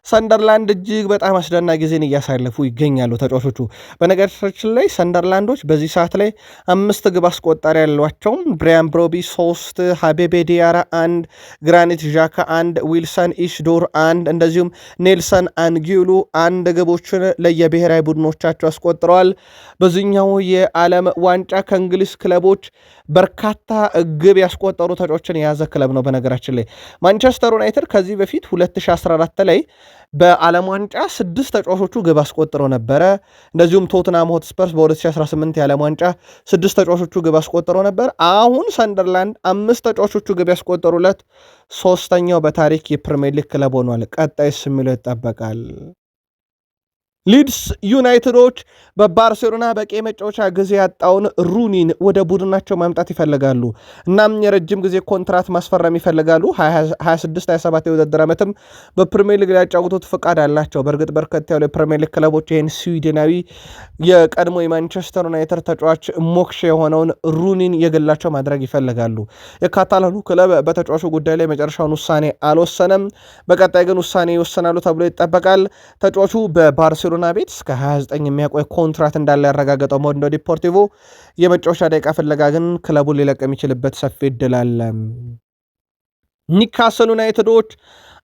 ሰንደርላንድ እጅግ በጣም አስደናቂ ጊዜን እያሳለፉ ይገኛሉ ተጫዋቾቹ። በነገራችን ላይ ሰንደርላንዶች በዚህ ሰዓት ላይ 5 ግብ አስቆጣሪ ያሏቸውም ብሪያን ብሮቢ 3፣ ሃቤቤ ዲያራ 1፣ ግራኒት ዣካ 1፣ ዊልሰን ኢሽዶር 1 እንደዚሁም ኔልሰን አንጊሉ 1 ግቦችን ለየብሔራዊ ቡድኖቻቸው አስቆጥረዋል። በዚህኛው የዓለም ዋንጫ ከእንግሊዝ ክለቦች በርካታ ግብ ያስቆጠሩ ተጫዋቾችን የያዘ ክለብ ነው። በነገራችን ላይ ማንቸስተር ዩናይትድ ከዚህ በፊት 2014 ላይ በዓለም ዋንጫ 6 ተጫዋቾቹ ግብ አስቆጥረው ነበረ። እንደዚሁም ቶትናም ሆትስፐርስ በ2018 የዓለም ዋንጫ 6 ተጫዋቾቹ ግብ አስቆጥረው ነበር። አሁን ሰንደርላንድ 5 ተጫዋቾቹ ግብ ያስቆጠሩለት 3ኛው በታሪክ የፕሪሚየር ሊግ ክለብ ሆኗል። ቀጣይስ የሚለው ይጠበቃል። ሊድስ ዩናይትዶች በባርሴሎና በቂ መጫወቻ ጊዜ ያጣውን ሩኒን ወደ ቡድናቸው ማምጣት ይፈልጋሉ። እናም የረጅም ጊዜ ኮንትራት ማስፈረም ይፈልጋሉ። 26-27 የውድድር ዓመትም በፕሪሚየር ሊግ ሊያጫውቱት ፍቃድ አላቸው። በእርግጥ በርከት ያሉ የፕሪሚየር ሊግ ክለቦች ይህን ስዊድናዊ የቀድሞ የማንቸስተር ዩናይትድ ተጫዋች ሞክሽ የሆነውን ሩኒን የግላቸው ማድረግ ይፈልጋሉ። የካታላኑ ክለብ በተጫዋቹ ጉዳይ ላይ መጨረሻውን ውሳኔ አልወሰነም። በቀጣይ ግን ውሳኔ ይወሰናሉ ተብሎ ይጠበቃል። ተጫዋቹ በባርሴሎና ቤት እስከ 29 የሚያቆይ ኮንትራት እንዳለ ያረጋገጠው ሞንዶ ዲፖርቲቮ የመጫወቻ ደቂቃ ፍለጋ ግን ክለቡን ሊለቅ የሚችልበት ሰፊ እድል አለ። ኒውካስል ዩናይትዶች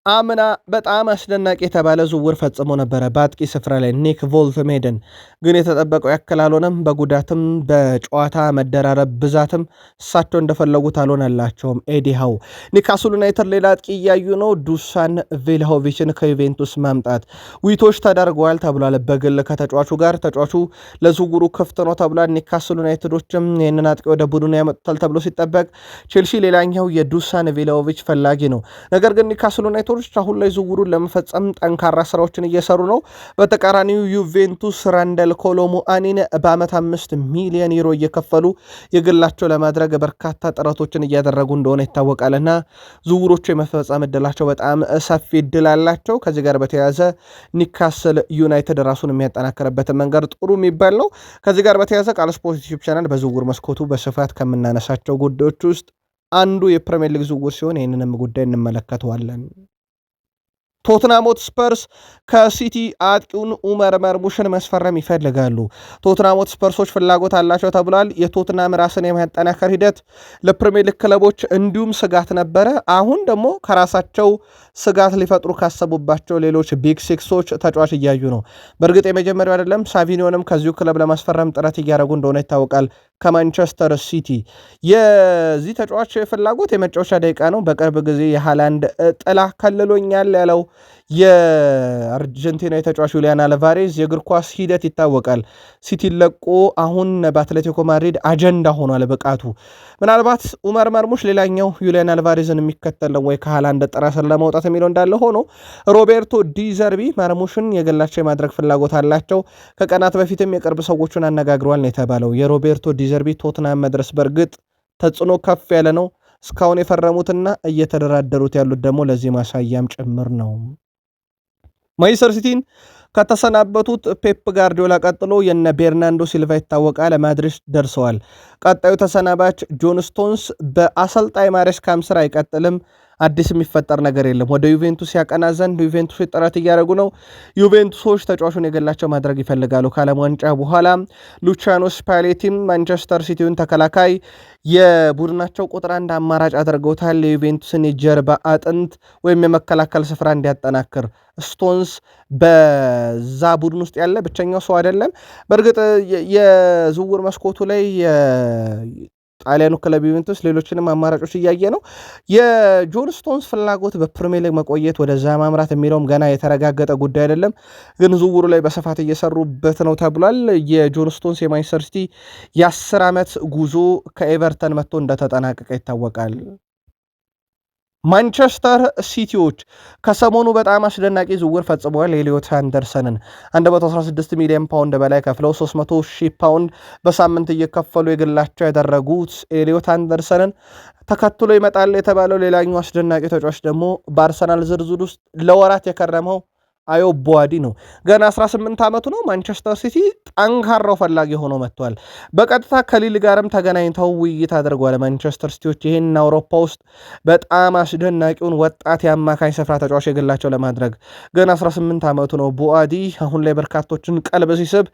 አምና በጣም አስደናቂ የተባለ ዝውውር ፈጽሞ ነበረ በአጥቂ ስፍራ ላይ ኒክ ቮልትሜደን፣ ግን የተጠበቀው ያክል አልሆነም። በጉዳትም በጨዋታ መደራረብ ብዛትም እሳቸው እንደፈለጉት አልሆነላቸውም። ኤዲሃው ኒውካስል ዩናይትድ ሌላ አጥቂ እያዩ ነው። ዱሳን ቬልሆቪችን ከዩቬንቱስ ማምጣት ዊቶች ተደርገዋል ተብሏል። በግል ከተጫዋቹ ጋር ተጫዋቹ ለዝውውሩ ክፍት ነው ተብሏል። ኒውካስል ዩናይትዶችም ይህንን አጥቂ ወደ ቡድኑ ያመጡታል ተብሎ ሲጠበቅ፣ ቼልሲ ሌላኛው የዱሳን ቬልሆቪች ፈላጊ ነው። ነገር ግን ኒውካስል ዩናይትድ አሁን ላይ ዝውውሩን ለመፈጸም ጠንካራ ስራዎችን እየሰሩ ነው። በተቃራኒው ዩቬንቱስ ራንደል ኮሎሙአኒን በዓመት 5 ሚሊዮን ዩሮ እየከፈሉ የግላቸው ለማድረግ በርካታ ጥረቶችን እያደረጉ እንደሆነ ይታወቃልና ዝውውሮቹ የመፈጸም እድላቸው በጣም ሰፊ እድል አላቸው። ከዚህ ጋር በተያያዘ ኒውካስል ዩናይትድ ራሱን የሚያጠናክርበትን መንገድ ጥሩ የሚባል ነው። ከዚህ ጋር በተያያዘ ቃል ስፖርት ዩቲዩብ ቻናል በዝውውር መስኮቱ በስፋት ከምናነሳቸው ጉዳዮች ውስጥ አንዱ የፕሪሚየር ሊግ ዝውውር ሲሆን ይህንንም ጉዳይ እንመለከተዋለን። ቶትናም ሆትስፐርስ ከሲቲ አጥቂውን ኡመር መርሙሽን መስፈረም ይፈልጋሉ። ቶትናም ሆትስፐርሶች ፍላጎት አላቸው ተብሏል። የቶትናም ራስን የማጠናከር ሂደት ለፕሪሚየር ሊግ ክለቦች እንዲሁም ስጋት ነበረ። አሁን ደግሞ ከራሳቸው ስጋት ሊፈጥሩ ካሰቡባቸው ሌሎች ቢግ ሲክሶች ተጫዋች እያዩ ነው። በእርግጥ የመጀመሪያው አይደለም። ሳቪኒዮንም ከዚሁ ክለብ ለማስፈረም ጥረት እያደረጉ እንደሆነ ይታወቃል። ከማንቸስተር ሲቲ የዚህ ተጫዋች ፍላጎት የመጫወቻ ደቂቃ ነው። በቅርብ ጊዜ የሃላንድ ጥላ ከልሎኛል ያለው የአርጀንቲና የተጫዋች ዩሊያን አልቫሬዝ የእግር ኳስ ሂደት ይታወቃል። ሲቲ ለቆ አሁን በአትሌቲኮ ማድሪድ አጀንዳ ሆኗል ብቃቱ። ምናልባት ኡመር መርሙሽ ሌላኛው ዩሊያን አልቫሬዝን የሚከተለው ወይ ከሃላንድ ጥረትን ለመውጣት የሚለው እንዳለ ሆኖ ሮቤርቶ ዲዘርቢ መርሙሽን የግላቸው የማድረግ ፍላጎት አላቸው። ከቀናት በፊትም የቅርብ ሰዎቹን አነጋግረዋል ነው የተባለው። የሮቤርቶ ዲዘርቢ ቶትናም መድረስ በእርግጥ ተጽዕኖ ከፍ ያለ ነው። እስካሁን የፈረሙትና እየተደራደሩት ያሉት ደግሞ ለዚህ ማሳያም ጭምር ነው። ማንቸስተር ሲቲን ከተሰናበቱት ፔፕ ጋርዲዮላ ቀጥሎ የነ ቤርናንዶ ሲልቫ ይታወቃል ማድሪድ ደርሰዋል። ቀጣዩ ተሰናባች ጆን ስቶንስ በአሰልጣኝ ማሬስካም ስራ አይቀጥልም። አዲስ የሚፈጠር ነገር የለም። ወደ ዩቬንቱስ ያቀና ዘንድ ዩቬንቱሶች ጥረት እያደረጉ ነው። ዩቬንቱሶች ተጫዋቹን የገላቸው ማድረግ ይፈልጋሉ። ከዓለም ዋንጫ በኋላ ሉቺያኖ ስፓሌቲም ማንቸስተር ሲቲውን ተከላካይ የቡድናቸው ቁጥር 1 አማራጭ አድርገውታል። የዩቬንቱስን የጀርባ አጥንት ወይም የመከላከል ስፍራ እንዲያጠናክር ስቶንስ በዛ ቡድን ውስጥ ያለ ብቸኛው ሰው አይደለም። በእርግጥ የዝውውር መስኮቱ ላይ ጣሊያኑ ክለብ ዩቬንቱስ ሌሎችንም አማራጮች እያየ ነው። የጆን ስቶንስ ፍላጎት በፕሪሚየር ሊግ መቆየት ወደዛ ማምራት የሚለውም ገና የተረጋገጠ ጉዳይ አይደለም፣ ግን ዝውውሩ ላይ በስፋት እየሰሩበት ነው ተብሏል። የጆን ስቶንስ የማንቸስተር ሲቲ የ10 ዓመት ጉዞ ከኤቨርተን መጥቶ እንደተጠናቀቀ ይታወቃል። ማንቸስተር ሲቲዎች ከሰሞኑ በጣም አስደናቂ ዝውውር ፈጽመዋል። ኤሊዮት አንደርሰንን 116 ሚሊዮን ፓውንድ በላይ ከፍለው 300,000 ፓውንድ በሳምንት እየከፈሉ የግላቸው ያደረጉት ኤሊዮት አንደርሰንን ተከትሎ ይመጣል የተባለው ሌላኛው አስደናቂ ተጫዋች ደግሞ በአርሰናል ዝርዝር ውስጥ ለወራት የከረመው አዮ ቦዋዲ ነው። ገና 18 ዓመቱ ነው። ማንቸስተር ሲቲ ጠንካራው ፈላጊ ሆኖ መጥቷል። በቀጥታ ከሊል ጋርም ተገናኝተው ውይይት አድርጓል። ማንቸስተር ሲቲዎች ይህን አውሮፓ ውስጥ በጣም አስደናቂውን ወጣት የአማካኝ ስፍራ ተጫዋች የግላቸው ለማድረግ ገና 18 ዓመቱ ነው። ቦዋዲ አሁን ላይ በርካቶችን ቀልብ ሲስብ፣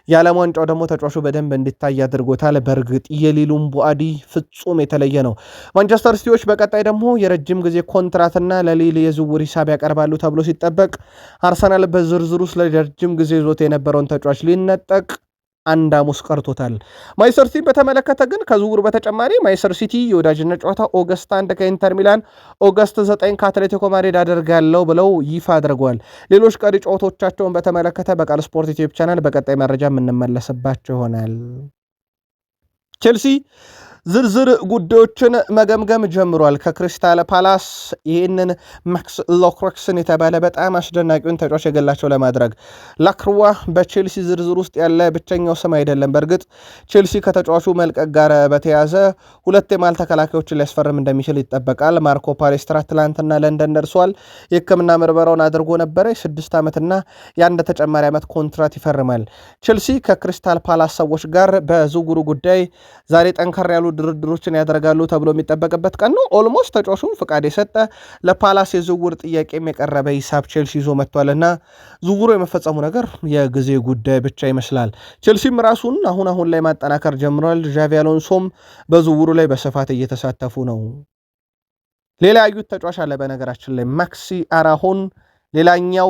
የዓለም ዋንጫው ደግሞ ተጫዋቹ በደንብ እንዲታይ አድርጎታል። በእርግጥ የሊሉም ቦዋዲ ፍጹም የተለየ ነው። ማንቸስተር ሲቲዎች በቀጣይ ደግሞ የረጅም ጊዜ ኮንትራትና ለሊል የዝውውር ሂሳብ ያቀርባሉ ተብሎ ሲጠበቅ አርሰናል በዝርዝሩ ውስጥ ለረጅም ጊዜ ይዞት የነበረውን ተጫዋች ሊነጠቅ አንድ ሐሙስ ቀርቶታል። ማንቸስተር ሲቲ በተመለከተ ግን ከዝውውሩ በተጨማሪ ማንቸስተር ሲቲ የወዳጅነት ጨዋታ ኦገስት 1 ከኢንተር ሚላን፣ ኦገስት 9 ከአትሌቲኮ ማድሪድ አደርጋለሁ ብለው ይፋ አድርገዋል። ሌሎች ቀሪ ጨዋታዎቻቸውን በተመለከተ በቃል ስፖርት ዩቲዩብ ቻናል በቀጣይ መረጃ የምንመለስባቸው ይሆናል። ቼልሲ ዝርዝር ጉዳዮችን መገምገም ጀምሯል። ከክሪስታል ፓላስ ይህንን ማክስ ሎክሮክስን የተባለ በጣም አስደናቂውን ተጫዋች የገላቸው ለማድረግ ላክሩዋ በቼልሲ ዝርዝር ውስጥ ያለ ብቸኛው ስም አይደለም። በእርግጥ ቼልሲ ከተጫዋቹ መልቀቅ ጋር በተያዘ ሁለት የማል ተከላካዮችን ሊያስፈርም እንደሚችል ይጠበቃል። ማርኮ ፓሌስትራ ትላንትና ለንደን ደርሷል። የሕክምና ምርመራውን አድርጎ ነበረ። የ6 ዓመትና የአንድ ተጨማሪ ዓመት ኮንትራት ይፈርማል። ቼልሲ ከክሪስታል ፓላስ ሰዎች ጋር በዝውውሩ ጉዳይ ዛሬ ጠንከር ያሉ ድርድሮችን ያደርጋሉ ተብሎ የሚጠበቅበት ቀን ነው። ኦልሞስት ተጫዋቹም ፍቃድ የሰጠ ለፓላስ የዝውውር ጥያቄም የቀረበ ሂሳብ ቼልሲ ይዞ መጥቷልና ዝውውሩ የመፈጸሙ ነገር የጊዜ ጉዳይ ብቻ ይመስላል። ቼልሲም ራሱን አሁን ላይ ማጠናከር ጀምሯል። ዣቪ አሎንሶም በዝውውሩ ላይ በስፋት እየተሳተፉ ነው። ሌላ ያዩት ተጫዋች አለ። በነገራችን ላይ ማክሲ አራሆን ሌላኛው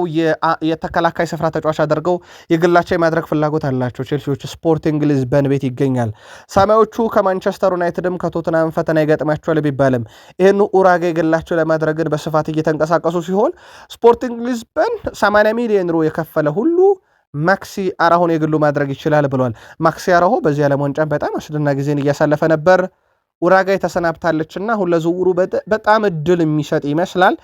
የተከላካይ ስፍራ ተጫዋች አድርገው የግላቸው የማድረግ ፍላጎት አላቸው ቼልሲዎች። ስፖርቲንግ ሊዝበን ቤት ይገኛል። ሰማዮቹ ከማንቸስተር ዩናይትድም ከቶትናም ፈተና ይገጥማቸዋል ቢባልም ይህን ኡራጌ የግላቸው ለማድረግን በስፋት እየተንቀሳቀሱ ሲሆን ስፖርቲንግ ሊዝበን 80 ሚሊዮን ዩሮ የከፈለ ሁሉ ማክሲ አራሆን የግሉ ማድረግ ይችላል ብሏል። ማክሲ አራሆ በዚህ ዓለም ዋንጫ በጣም አስደናቂ ጊዜን እያሳለፈ ነበር። ኡራጋይ ተሰናብታለችና አሁን ለዝውውሩ በጣም እድል የሚሰጥ ይመስላል።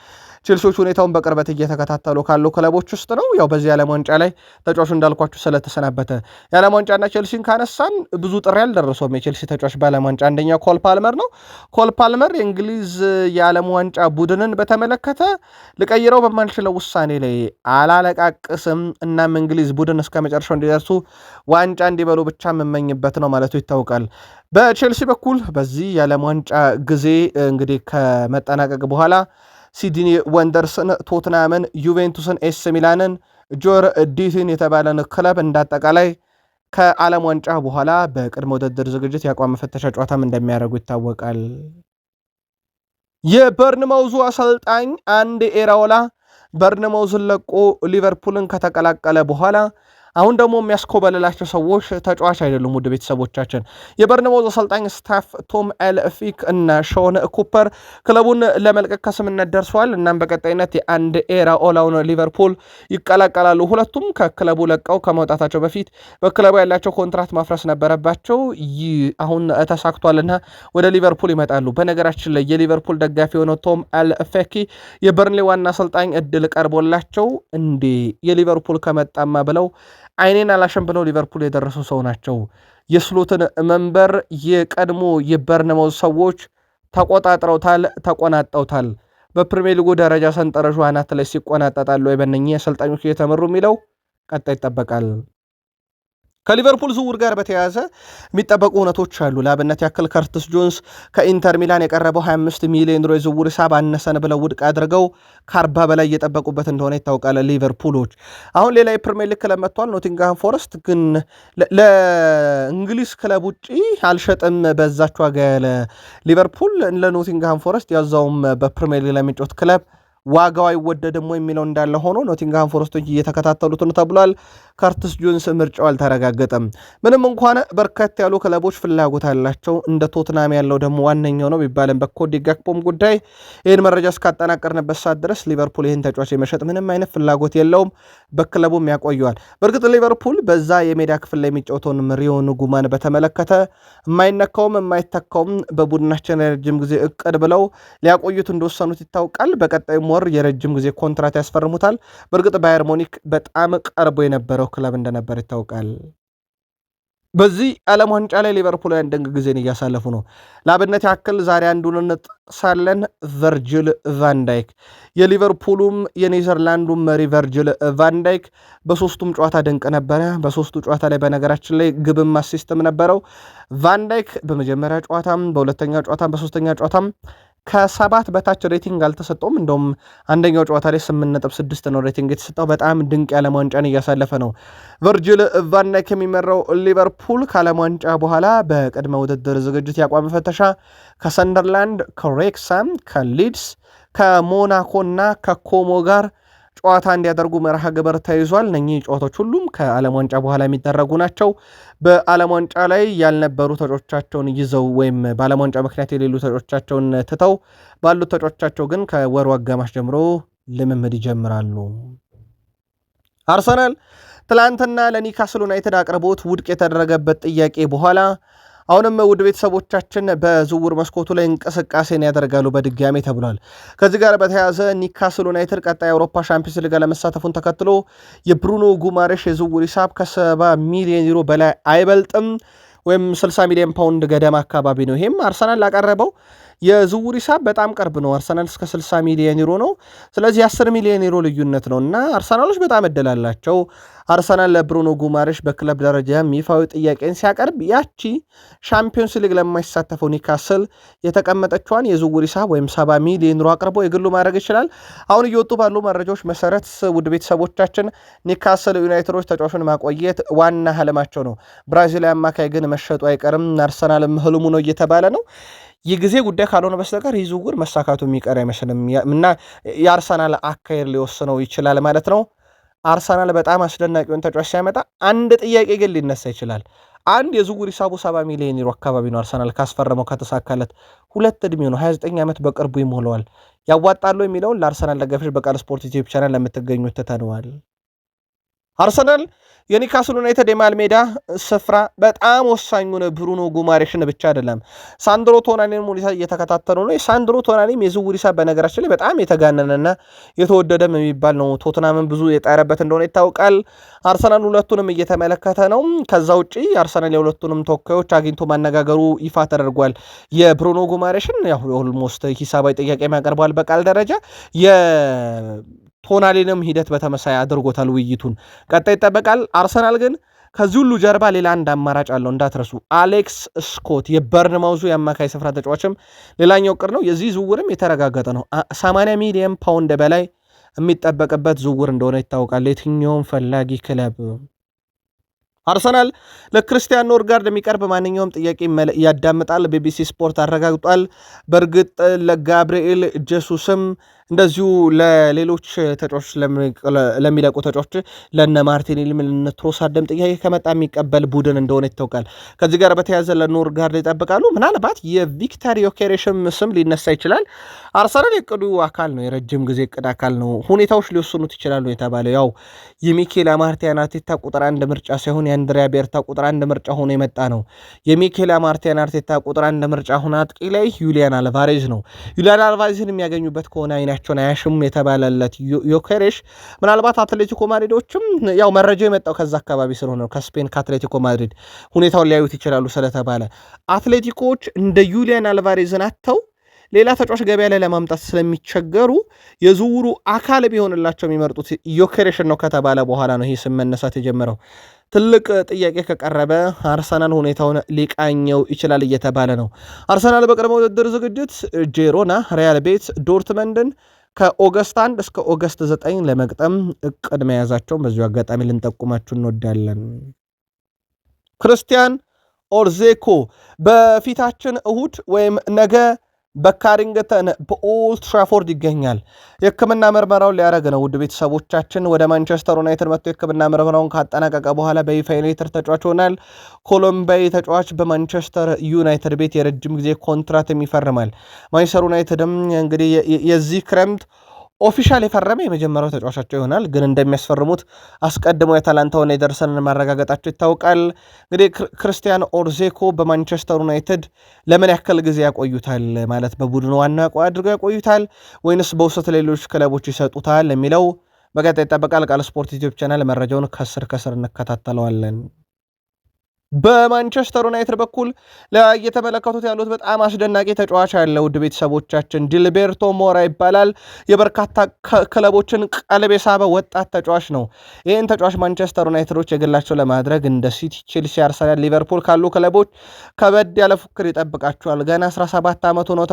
ቼልሲዎች ሁኔታውን በቅርበት እየተከታተሉ ካሉ ክለቦች ውስጥ ነው። ያው በዚህ የዓለም ዋንጫ ላይ ተጫዋቹ እንዳልኳችሁ ስለተሰናበተ የዓለም ዋንጫና ቼልሲን ካነሳን ብዙ ጥሪ አልደረሰውም የቼልሲ ተጫዋች በዓለም ዋንጫ። አንደኛው ኮል ፓልመር ነው። ኮል ፓልመር የእንግሊዝ የዓለም ዋንጫ ቡድንን በተመለከተ ልቀይረው በማልችለው ውሳኔ ላይ አላለቃቅስም፣ እናም እንግሊዝ ቡድን እስከ መጨረሻው እንዲደርሱ ዋንጫ እንዲበሉ ብቻ የምመኝበት ነው ማለቱ ይታወቃል። በቼልሲ በኩል በዚህ የዓለም ዋንጫ ጊዜ እንግዲህ ከመጠናቀቅ በኋላ ሲድኒ ወንደርስን፣ ቶትናምን፣ ዩቬንቱስን፣ ኤስ ሚላንን፣ ጆር ዲትን የተባለን ክለብ እንዳጠቃላይ ከዓለም ዋንጫ በኋላ በቅድመ ውድድር ዝግጅት የአቋም መፈተሻ ጨዋታም እንደሚያደርጉ ይታወቃል። የበርንማውዙ አሰልጣኝ አንድ ኤራኦላ በርንማውዝን ለቆ ሊቨርፑልን ከተቀላቀለ በኋላ አሁን ደግሞ የሚያስኮበልላቸው ሰዎች ተጫዋች አይደሉም። ውድ ቤተሰቦቻችን የበርንማውዝ አሰልጣኝ ስታፍ ቶም ኤልፊክ እና ሾን ኩፐር ክለቡን ለመልቀቅ ከስምነት ደርሰዋል። እናም በቀጣይነት የአንድ ኤራኦላውን ሊቨርፑል ይቀላቀላሉ። ሁለቱም ከክለቡ ለቀው ከመውጣታቸው በፊት በክለቡ ያላቸው ኮንትራት ማፍረስ ነበረባቸው። ይህ አሁን ተሳክቷልና ወደ ሊቨርፑል ይመጣሉ። በነገራችን ላይ የሊቨርፑል ደጋፊ የሆነው ቶም ኤልፊክ የበርንሌ ዋና አሰልጣኝ እድል ቀርቦላቸው እንዴ የሊቨርፑል ከመጣማ ብለው አይኔን አላሸም ብለው ሊቨርፑል የደረሱ ሰው ናቸው። የስሎትን መንበር የቀድሞ የበርንማውዝ ሰዎች ተቆጣጥረውታል፣ ተቆናጠውታል። በፕሪሚየር ሊጉ ደረጃ ሰንጠረዡ አናት ላይ ሲቆናጠጣሉ በእነኚህ አሰልጣኞች እየተመሩ የሚለው ቀጣይ ይጠበቃል። ከሊቨርፑል ዝውውር ጋር በተያያዘ የሚጠበቁ እውነቶች አሉ። ለአብነት ያክል ከርትስ ጆንስ ከኢንተር ሚላን የቀረበው 25 ሚሊዮን ዩሮ የዝውውር ሂሳብ አነሰን ብለው ውድቅ አድርገው ከ40 በላይ እየጠበቁበት እንደሆነ ይታወቃል። ሊቨርፑሎች አሁን ሌላ የፕሪሚየር ሊግ ክለብ መጥቷል፣ ኖቲንግሃም ፎረስት። ግን ለእንግሊዝ ክለብ ውጪ አልሸጥም በዛች ዋጋ ያለ ሊቨርፑል ለኖቲንግሃም ፎረስት ያዛውም በፕሪሚየር ሊግ ለሚጫወት ክለብ ዋጋው አይወደድም የሚለው እንዳለ ሆኖ ኖቲንግሃም ፎረስቶች እየተከታተሉት ነው ተብሏል። ከርትስ ጆንስ ምርጫው አልተረጋገጠም። ምንም እንኳን በርከት ያሉ ክለቦች ፍላጎት አላቸው፣ እንደ ቶትናም ያለው ደግሞ ዋነኛው ነው ቢባልም በኮዲ ጋክፖም ጉዳይ ይህን መረጃ እስካጠናቀርንበት ሰዓት ድረስ ሊቨርፑል ይህን ተጫዋች የመሸጥ ምንም አይነት ፍላጎት የለውም። በክለቡም ያቆየዋል። በእርግጥ ሊቨርፑል በዛ የሜዳ ክፍል ላይ የሚጫወተውን ሪዮ ንጉማን በተመለከተ የማይነካውም የማይተካውም በቡድናችን የረጅም ጊዜ እቅድ ብለው ሊያቆዩት እንደወሰኑት ይታወቃል። በቀጣዩም ወር የረጅም ጊዜ ኮንትራት ያስፈርሙታል። በእርግጥ ባየር ሙኒክ በጣም ቀርቦ የነበረው ክለብ እንደነበር ይታወቃል። በዚህ ዓለም ዋንጫ ላይ ሊቨርፑል ድንቅ ጊዜን እያሳለፉ ነው። ለአብነት ያክል ዛሬ አንዱን እንጥቅሳለን። ቨርጅል ቫንዳይክ የሊቨርፑሉም የኔዘርላንዱም መሪ ቨርጅል ቫንዳይክ በሶስቱም ጨዋታ ድንቅ ነበረ። በሶስቱ ጨዋታ ላይ በነገራችን ላይ ግብም አሲስትም ነበረው። ቫንዳይክ በመጀመሪያ ጨዋታም፣ በሁለተኛ ጨዋታም፣ በሶስተኛ ጨዋታም ከ7 በታች ሬቲንግ አልተሰጠውም። እንደውም አንደኛው ጨዋታ ላይ 8.6 ነው ሬቲንግ የተሰጠው። በጣም ድንቅ የዓለም ዋንጫን እያሳለፈ ነው ቨርጅል ቫን ዳይክ የሚመራው ሊቨርፑል ከዓለም ዋንጫ በኋላ በቅድመ ውድድር ዝግጅት የአቋም ፈተሻ ከሰንደርላንድ፣ ከሬክሳም፣ ከሊድስ፣ ከሞናኮ እና ከኮሞ ጋር ጨዋታ እንዲያደርጉ መርሃ ግብር ተይዟል። እነኚህ ጨዋታዎች ሁሉም ከዓለም ዋንጫ በኋላ የሚደረጉ ናቸው። በዓለም ዋንጫ ላይ ያልነበሩ ተጫዋቾቻቸውን ይዘው ወይም በዓለም ዋንጫ ምክንያት የሌሉ ተጫዋቾቻቸውን ትተው ባሉት ተጫዋቾቻቸው ግን ከወሩ አጋማሽ ጀምሮ ልምምድ ይጀምራሉ። አርሰናል ትላንትና ለኒካስል ዩናይትድ አቅርቦት ውድቅ የተደረገበት ጥያቄ በኋላ አሁንም ውድ ቤተሰቦቻችን በዝውውር መስኮቱ ላይ እንቅስቃሴን ያደርጋሉ በድጋሜ ተብሏል። ከዚህ ጋር በተያያዘ ኒካስል ዩናይትድ ቀጣይ የአውሮፓ ሻምፒዮንስ ሊግ ለመሳተፉን ተከትሎ የብሩኖ ጉማሬሽ የዝውውር ሂሳብ ከ70 ሚሊዮን ዩሮ በላይ አይበልጥም ወይም 60 ሚሊዮን ፓውንድ ገደማ አካባቢ ነው። ይሄም አርሰናል ላቀረበው የዝውውር ሂሳብ በጣም ቅርብ ነው። አርሰናል እስከ 60 ሚሊዮን ዩሮ ነው። ስለዚህ 10 ሚሊዮን ዩሮ ልዩነት ነው እና አርሰናሎች በጣም እድላላቸው። አርሰናል ለብሩኖ ጉማሬሽ በክለብ ደረጃ ይፋዊ ጥያቄን ሲያቀርብ ያቺ ሻምፒዮንስ ሊግ ለማይሳተፈው ኒካስል የተቀመጠችዋን የዝውውር ሂሳብ ወይም 70 ሚሊዮን ዩሮ አቅርቦ የግሉ ማድረግ ይችላል። አሁን እየወጡ ባሉ መረጃዎች መሰረት ውድ ቤተሰቦቻችን ኒካስል ዩናይትዶች ተጫዋቹን ማቆየት ዋና ህልማቸው ነው። ብራዚላዊ አማካይ ግን መሸጡ አይቀርም። አርሰናልም ህልሙ ነው እየተባለ ነው። የጊዜ ጉዳይ ካልሆነ በስተቀር ይህ ዝውውር መሳካቱ የሚቀር አይመስልም እና የአርሰናል አካሄድ ሊወስነው ይችላል ማለት ነው። አርሰናል በጣም አስደናቂውን ተጫዋች ሲያመጣ አንድ ጥያቄ ግን ሊነሳ ይችላል። አንድ የዝውውር ሂሳቡ 70 ሚሊዮን ዩሮ አካባቢ ነው። አርሰናል ካስፈረመው ከተሳካለት 2 ዕድሜ ነው፣ 29 ዓመት በቅርቡ ይሞላዋል። ያዋጣሉ የሚለውን ለአርሰናል ደጋፊዎች በቃል ስፖርት ዩቲዩብ ቻናል ለምትገኙት ትተነዋል። አርሰናል የኒካስል ዩናይትድ የመሃል ሜዳ ስፍራ በጣም ወሳኙን ብሩኖ ጉማሬሽን ብቻ አይደለም ሳንድሮ ቶናሊን ሙሉ እየተከታተሉ ነው። ሳንድሮ ቶናሊም የዝውውር ሂሳብ በነገራችን ላይ በጣም የተጋነነና የተወደደም የሚባል ነው። ቶትናምን ብዙ የጣረበት እንደሆነ ይታወቃል። አርሰናል ሁለቱንም እየተመለከተ ነው። ከዛ ውጪ አርሰናል የሁለቱንም ተወካዮች አግኝቶ ማነጋገሩ ይፋ ተደርጓል። የብሩኖ ጉማሬሽን ያው ኦልሞስት ሂሳባዊ ጥያቄ ያቀርበዋል በቃል ደረጃ ቶናሊንም ሂደት በተመሳይ አድርጎታል። ውይይቱን ቀጣይ ይጠበቃል። አርሰናል ግን ከዚህ ሁሉ ጀርባ ሌላ አንድ አማራጭ አለው እንዳትረሱ። አሌክስ ስኮት የበርንማውዙ የአማካይ ስፍራ ተጫዋችም ሌላኛው ቅር ነው። የዚህ ዝውውርም የተረጋገጠ ነው። 80 ሚሊዮን ፓውንድ በላይ የሚጠበቅበት ዝውውር እንደሆነ ይታወቃል። የትኛውም ፈላጊ ክለብ አርሰናል ለክርስቲያን ኖርጋርድ የሚቀርብ ማንኛውም ጥያቄ ያዳምጣል። ቢቢሲ ስፖርት አረጋግጧል። በእርግጥ ለጋብርኤል ጀሱስም እንደዚሁ ለሌሎች ተጫዋቾች ለሚለቁ ተጫዋቾች ለነ ማርቲኔሊ ለነ ትሮሳርድም ጥያቄ ከመጣ የሚቀበል ቡድን እንደሆነ ይታወቃል። ከዚህ ጋር በተያያዘ ለኖርጋርድ ይጠብቃሉ። ምናልባት የቪክተር ዮኬሬሽም ስም ሊነሳ ይችላል። አርሰናል የቅዱ አካል ነው፣ የረጅም ጊዜ እቅድ አካል ነው። ሁኔታዎች ሊወስኑት ይችላሉ የተባለው ያው የሚኬል ማርቲያን አርቴታ ቁጥር 1 ምርጫ ሳይሆን የአንድሪያ ቤርታ ቁጥር 1 ምርጫ ሆኖ የመጣ ነው። የሚኬል ማርቲያን አርቴታ ቁጥር 1 ምርጫ ሆኖ አጥቂ ላይ ዩሊያን አልቫሬዝ ነው። ዩሊያን አልቫሬዝን የሚያገኙበት ከሆነ አይናቸውን አያሽም የተባለለት ዮኬሬሽ ምናልባት አትሌቲኮ ማድሪዶችም ያው መረጃው የመጣው ከዛ አካባቢ ስለሆነ ከስፔን ከአትሌቲኮ ማድሪድ ሁኔታውን ሊያዩት ይችላሉ ስለተባለ አትሌቲኮች እንደ ዩሊያን አልቫሬዝን አተው ሌላ ተጫዋች ገበያ ላይ ለማምጣት ስለሚቸገሩ የዝውውሩ አካል ቢሆንላቸው የሚመርጡት ዮኬሬሽን ነው ከተባለ በኋላ ነው ይህ ስም መነሳት የጀመረው። ትልቅ ጥያቄ ከቀረበ አርሰናል ሁኔታውን ሊቃኘው ይችላል እየተባለ ነው። አርሰናል በቅድመ ውድድር ዝግጅት ጄሮና፣ ሪያል ቤት፣ ዶርትመንድን ከኦገስት 1 እስከ ኦገስት 9 ለመግጠም እቅድ መያዛቸውን በዚሁ አጋጣሚ ልንጠቁማችሁ እንወዳለን። ክርስቲያን ኦርዜኮ በፊታችን እሁድ ወይም ነገ በካሪንግተን በኦልድ ትራፎርድ ይገኛል። የሕክምና ምርመራውን ሊያደርግ ነው። ውድ ቤተሰቦቻችን ወደ ማንቸስተር ዩናይትድ መጥቶ የሕክምና ምርመራውን ካጠናቀቀ በኋላ በይፋ ዩናይትድ ተጫዋች ሆናል። ኮሎምቢያዊ ተጫዋች በማንቸስተር ዩናይትድ ቤት የረጅም ጊዜ ኮንትራት ይፈርማል። ማንቸስተር ዩናይትድም እንግዲህ የዚህ ክረምት ኦፊሻል የፈረመ የመጀመሪያው ተጫዋቻቸው ይሆናል። ግን እንደሚያስፈርሙት አስቀድመው የአታላንታውን ኤደርሰንን ማረጋገጣቸው ይታወቃል። እንግዲህ ክርስቲያን ኦርዜኮ በማንቸስተር ዩናይትድ ለምን ያክል ጊዜ ያቆዩታል? ማለት በቡድኑ ዋና አድርገው ያቆዩታል ወይንስ በውሰት ሌሎች ክለቦች ይሰጡታል የሚለው በቀጣይ ይጠበቃል። ቃል ስፖርት ዩቲዩብ ቻናል መረጃውን ከስር እንከታተለዋለን። በማንቸስተር ዩናይትድ በኩል እየተመለከቱት ያሉት በጣም አስደናቂ ተጫዋች ያለ ውድ ቤተሰቦቻችን ዲልቤርቶ ሞራ ይባላል። የበርካታ ክለቦችን ቀልብ የሳበ ወጣት ተጫዋች ነው። ይህን ተጫዋች ማንቸስተር ዩናይትዶች የግላቸው ለማድረግ እንደ ሲቲ፣ ቼልሲ፣ አርሰናል፣ ሊቨርፑል ካሉ ክለቦች ከበድ ያለ ፉክክር ይጠብቃቸዋል። ገና 17 ዓመቱ ነው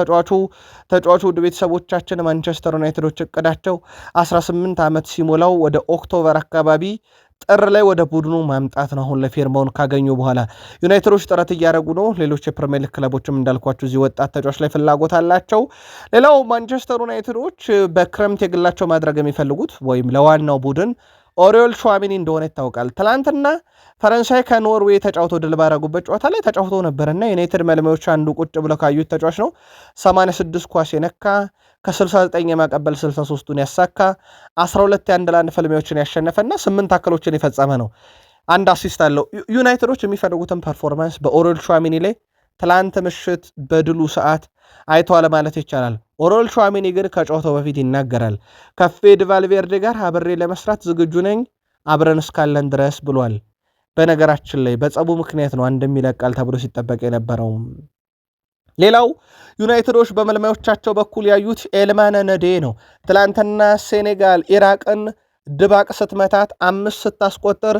ተጫዋቹ ውድ ቤተሰቦቻችን ማንቸስተር ዩናይትዶች እቅዳቸው 18 ዓመት ሲሞላው ወደ ኦክቶበር አካባቢ ጥር ላይ ወደ ቡድኑ ማምጣት ነው። አሁን ለፊርማውን ካገኙ በኋላ ዩናይትዶች ጥረት እያደረጉ ነው። ሌሎች የፕሪሚየር ሊግ ክለቦችም እንዳልኳቸው እዚህ ወጣት ተጫዋች ላይ ፍላጎት አላቸው። ሌላው ማንቸስተር ዩናይትዶች በክረምት የግላቸው ማድረግ የሚፈልጉት ወይም ለዋናው ቡድን ኦሪዮል ቹዋሜኒ እንደሆነ ይታወቃል። ትላንትና ፈረንሳይ ከኖርዌይ ተጫውተው ድል ባረጉበት ጨዋታ ላይ ተጫውተው ነበርና ዩናይትድ መልማዮች አንዱ ቁጭ ብለው ካዩት ተጫዋች ነው። 86 ኳስ የነካ ከ69 የማቀበል 63ቱን ያሳካ 12 የአንድ ለአንድ ፍልሚያዎችን ያሸነፈና 8 ታክሎችን የፈጸመ ነው። አንድ አሲስት አለው። ዩናይትዶች የሚፈልጉትን ፐርፎርማንስ በኦሪዮል ቹዋሜኒ ላይ ትላንት ምሽት በድሉ ሰዓት አይተዋል ማለት ይቻላል። ኦሪዮል ቹዋሜኒ ግን ከጨዋታው በፊት ይናገራል። ከፌድ ቫልቬርዴ ጋር አብሬ ለመስራት ዝግጁ ነኝ አብረን እስካለን ድረስ ብሏል። በነገራችን ላይ በጸቡ ምክንያት ነው አንድም ይለቃል ተብሎ ሲጠበቅ የነበረው። ሌላው ዩናይትዶች በመልማዮቻቸው በኩል ያዩት ኤልማነ ነዴ ነው። ትላንትና ሴኔጋል ኢራቅን ድባቅ ስትመታት 5 ስታስቆጥር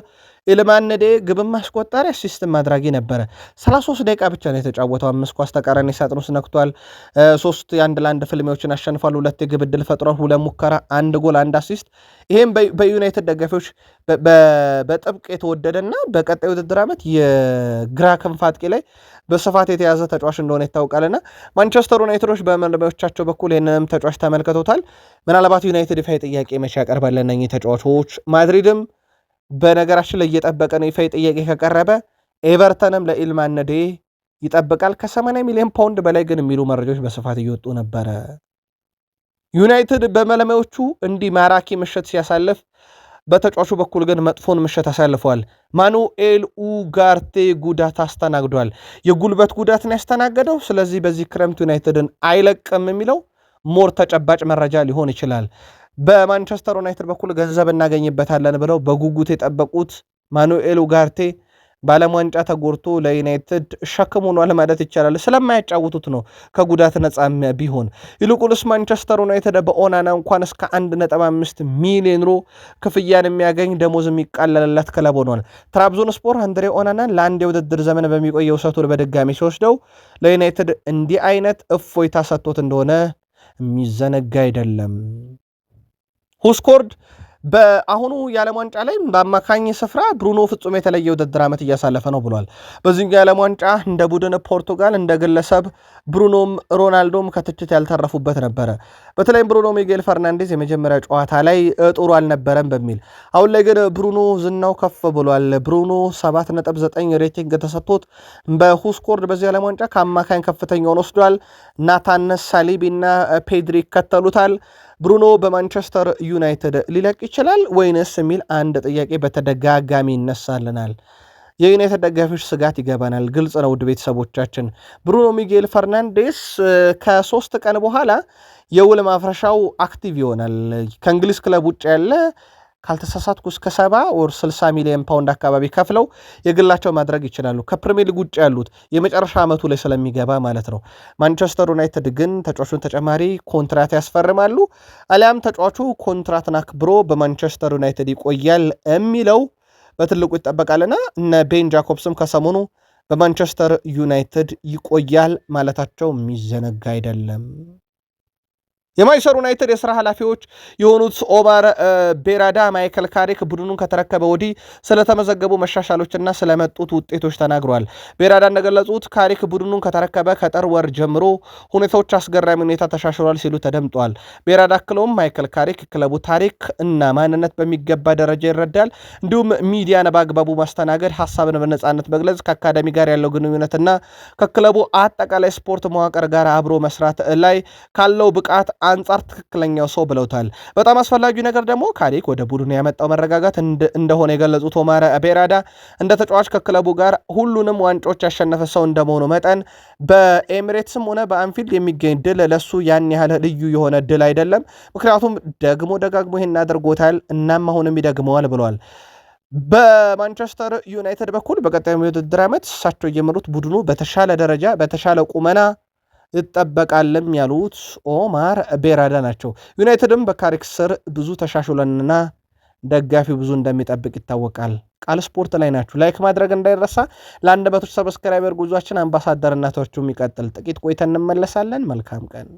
ኢልማን ነዴ ግብም ማስቆጠር አሲስትም ማድረጊ ነበረ። 33 ደቂቃ ብቻ ነው የተጫወተው። 5 ኳስ ተቃራኒ ሳጥን ውስጥ ነክቷል። 3 የአንድ ለአንድ ፍልሚያዎችን አሸንፏል። 2 የግብ ዕድል ፈጥሯል። 2 ሙከራ፣ 1 ጎል፣ 1 አሲስት። ይህም በዩናይትድ ደጋፊዎች በጥብቅ የተወደደና በቀጣይ ውድድር ዓመት የግራ ክንፍ አጥቂ ላይ በስፋት የተያዘ ተጫዋች እንደሆነ ይታወቃልና ማንቸስተር ዩናይትዶች በመልማዮቻቸው በኩል ይህንንም ተጫዋች ተመልክቶታል። ምናልባት ዩናይትድ ይፋ ጥያቄ መቼ ያቀርባል እነኚህ ተጫዋቾች? ማድሪድም በነገራችን ላይ እየጠበቀ ነው። ይፋ ጥያቄ ከቀረበ ኤቨርተንም ለኢልማን ነዴ ይጠብቃል። ከ80 ሚሊዮን ፓውንድ በላይ ግን የሚሉ መረጃዎች በስፋት እየወጡ ነበረ። ዩናይትድ በመለማዮቹ እንዲህ ማራኪ ምሽት ሲያሳልፍ በተጫዋቹ በኩል ግን መጥፎን ምሽት አሳልፈዋል። ማኑኤል ኡጋርቴ ጉዳት አስተናግዷል። የጉልበት ጉዳትን ያስተናገደው። ስለዚህ በዚህ ክረምት ዩናይትድን አይለቅም የሚለው ሞር ተጨባጭ መረጃ ሊሆን ይችላል። በማንቸስተር ዩናይትድ በኩል ገንዘብ እናገኝበታለን ብለው በጉጉት የጠበቁት ማኑኤል ኡጋርቴ በዓለም ዋንጫ ተጎድቶ ለዩናይትድ ሸክም ሆኗል ማለት ይቻላል። ስለማያጫውቱት ነው ከጉዳት ነፃ ቢሆን። ይልቁንስ ማንቸስተር ዩናይትድ በኦናና እንኳን እስከ 1.5 ሚሊዮን ዩሮ ክፍያን የሚያገኝ ደሞዝ የሚቃለልለት ክለብ ሆኗል። ትራብዞን ስፖር አንድሬ ኦናናን ለአንድ የውድድር ዘመን በሚቆየው ሰቱን በድጋሚ ሲወስደው ለዩናይትድ እንዲህ አይነት እፎይታ ሰጥቶት እንደሆነ የሚዘነጋ አይደለም። ሁስኮርድ በአሁኑ የዓለም ዋንጫ ላይ በአማካኝ ስፍራ ብሩኖ ፍጹም የተለየ ውድድር ዓመት እያሳለፈ ነው ብሏል። በዚህ የዓለም ዋንጫ እንደ ቡድን ፖርቱጋል፣ እንደ ግለሰብ ብሩኖም ሮናልዶም ከትችት ያልተረፉበት ነበረ። በተለይም ብሩኖ ሚጌል ፈርናንዴዝ የመጀመሪያ ጨዋታ ላይ ጥሩ አልነበረም በሚል አሁን ላይ ግን ብሩኖ ዝናው ከፍ ብሏል። ብሩኖ 7.9 ሬቲንግ ተሰጥቶት በሁስኮርድ በዚህ ዓለም ዋንጫ ከአማካኝ ከፍተኛውን ወስዷል። ናታን ሳሊቢ እና ፔድሪ ይከተሉታል። ብሩኖ በማንቸስተር ዩናይትድ ሊለቅ ይችላል ወይንስ የሚል አንድ ጥያቄ በተደጋጋሚ ይነሳልናል። የዩናይትድ ደጋፊዎች ስጋት ይገባናል። ግልጽ ነው ውድ ቤተሰቦቻችን። ብሩኖ ሚጌል ፈርናንዴስ ከ3 ቀን በኋላ የውል ማፍረሻው አክቲቭ ይሆናል። ከእንግሊዝ ክለብ ውጭ ያለ ካልተሳሳትኩ እስከ 70 ወር 60 ሚሊዮን ፓውንድ አካባቢ ከፍለው የግላቸው ማድረግ ይችላሉ። ከፕሪሚየር ሊግ ውጭ ያሉት የመጨረሻ ዓመቱ ላይ ስለሚገባ ማለት ነው። ማንቸስተር ዩናይትድ ግን ተጫዋቹን ተጨማሪ ኮንትራት ያስፈርማሉ፣ አሊያም ተጫዋቹ ኮንትራትን አክብሮ በማንቸስተር ዩናይትድ ይቆያል የሚለው በትልቁ ይጠበቃልና እነ ቤን ጃኮብስም ከሰሞኑ በማንቸስተር ዩናይትድ ይቆያል ማለታቸው የሚዘነጋ አይደለም። የማንቸስተር ዩናይትድ የሥራ ኃላፊዎች የሆኑት ኦማር ቤራዳ ማይከል ካሪክ ቡድኑን ከተረከበ ወዲህ ስለተመዘገቡ መሻሻሎችና ስለመጡት ውጤቶች ተናግረዋል። ቤራዳ እንደገለጹት ካሪክ ቡድኑን ከተረከበ ከጥር ወር ጀምሮ ሁኔታዎች አስገራሚ ሁኔታ ተሻሽሏል ሲሉ ተደምጠዋል። ቤራዳ አክለውም ማይከል ካሪክ ክለቡ ታሪክ እና ማንነት በሚገባ ደረጃ ይረዳል፣ እንዲሁም ሚዲያን በአግባቡ ማስተናገድ፣ ሀሳብን በነፃነት መግለጽ፣ ከአካዳሚ ጋር ያለው ግንኙነትና ከክለቡ አጠቃላይ ስፖርት መዋቅር ጋር አብሮ መስራት ላይ ካለው ብቃት አንጻር ትክክለኛው ሰው ብለውታል። በጣም አስፈላጊው ነገር ደግሞ ካሪክ ወደ ቡድኑ ያመጣው መረጋጋት እንደሆነ የገለጹት ኦማር ቤራዳ እንደ ተጫዋች ከክለቡ ጋር ሁሉንም ዋንጫዎች ያሸነፈ ሰው እንደመሆኑ መጠን በኤሚሬትስም ሆነ በአንፊልድ የሚገኝ ድል ለሱ ያን ያህል ልዩ የሆነ ድል አይደለም። ምክንያቱም ደጋግሞ ይሄን አድርጎታል፣ እናም አሁንም ይደግመዋል ብለዋል። በማንቸስተር ዩናይትድ በኩል በቀጣዩ የውድድር ዓመት እሳቸው እየመሩት ቡድኑ በተሻለ ደረጃ በተሻለ ቁመና ይጠበቃልም ያሉት ኦማር ቤራዳ ናቸው። ዩናይትድም በካሪክ ስር ብዙ ተሻሽለንና ደጋፊው ብዙ እንደሚጠብቅ ይታወቃል። ቃል ስፖርት ላይ ናችሁ። ላይክ ማድረግ እንዳይረሳ። ለ100 ሰብስክራይበር ጉዟችን አምባሳደርነታችሁ የሚቀጥል ጥቂት ቆይተን እንመለሳለን። መልካም ቀን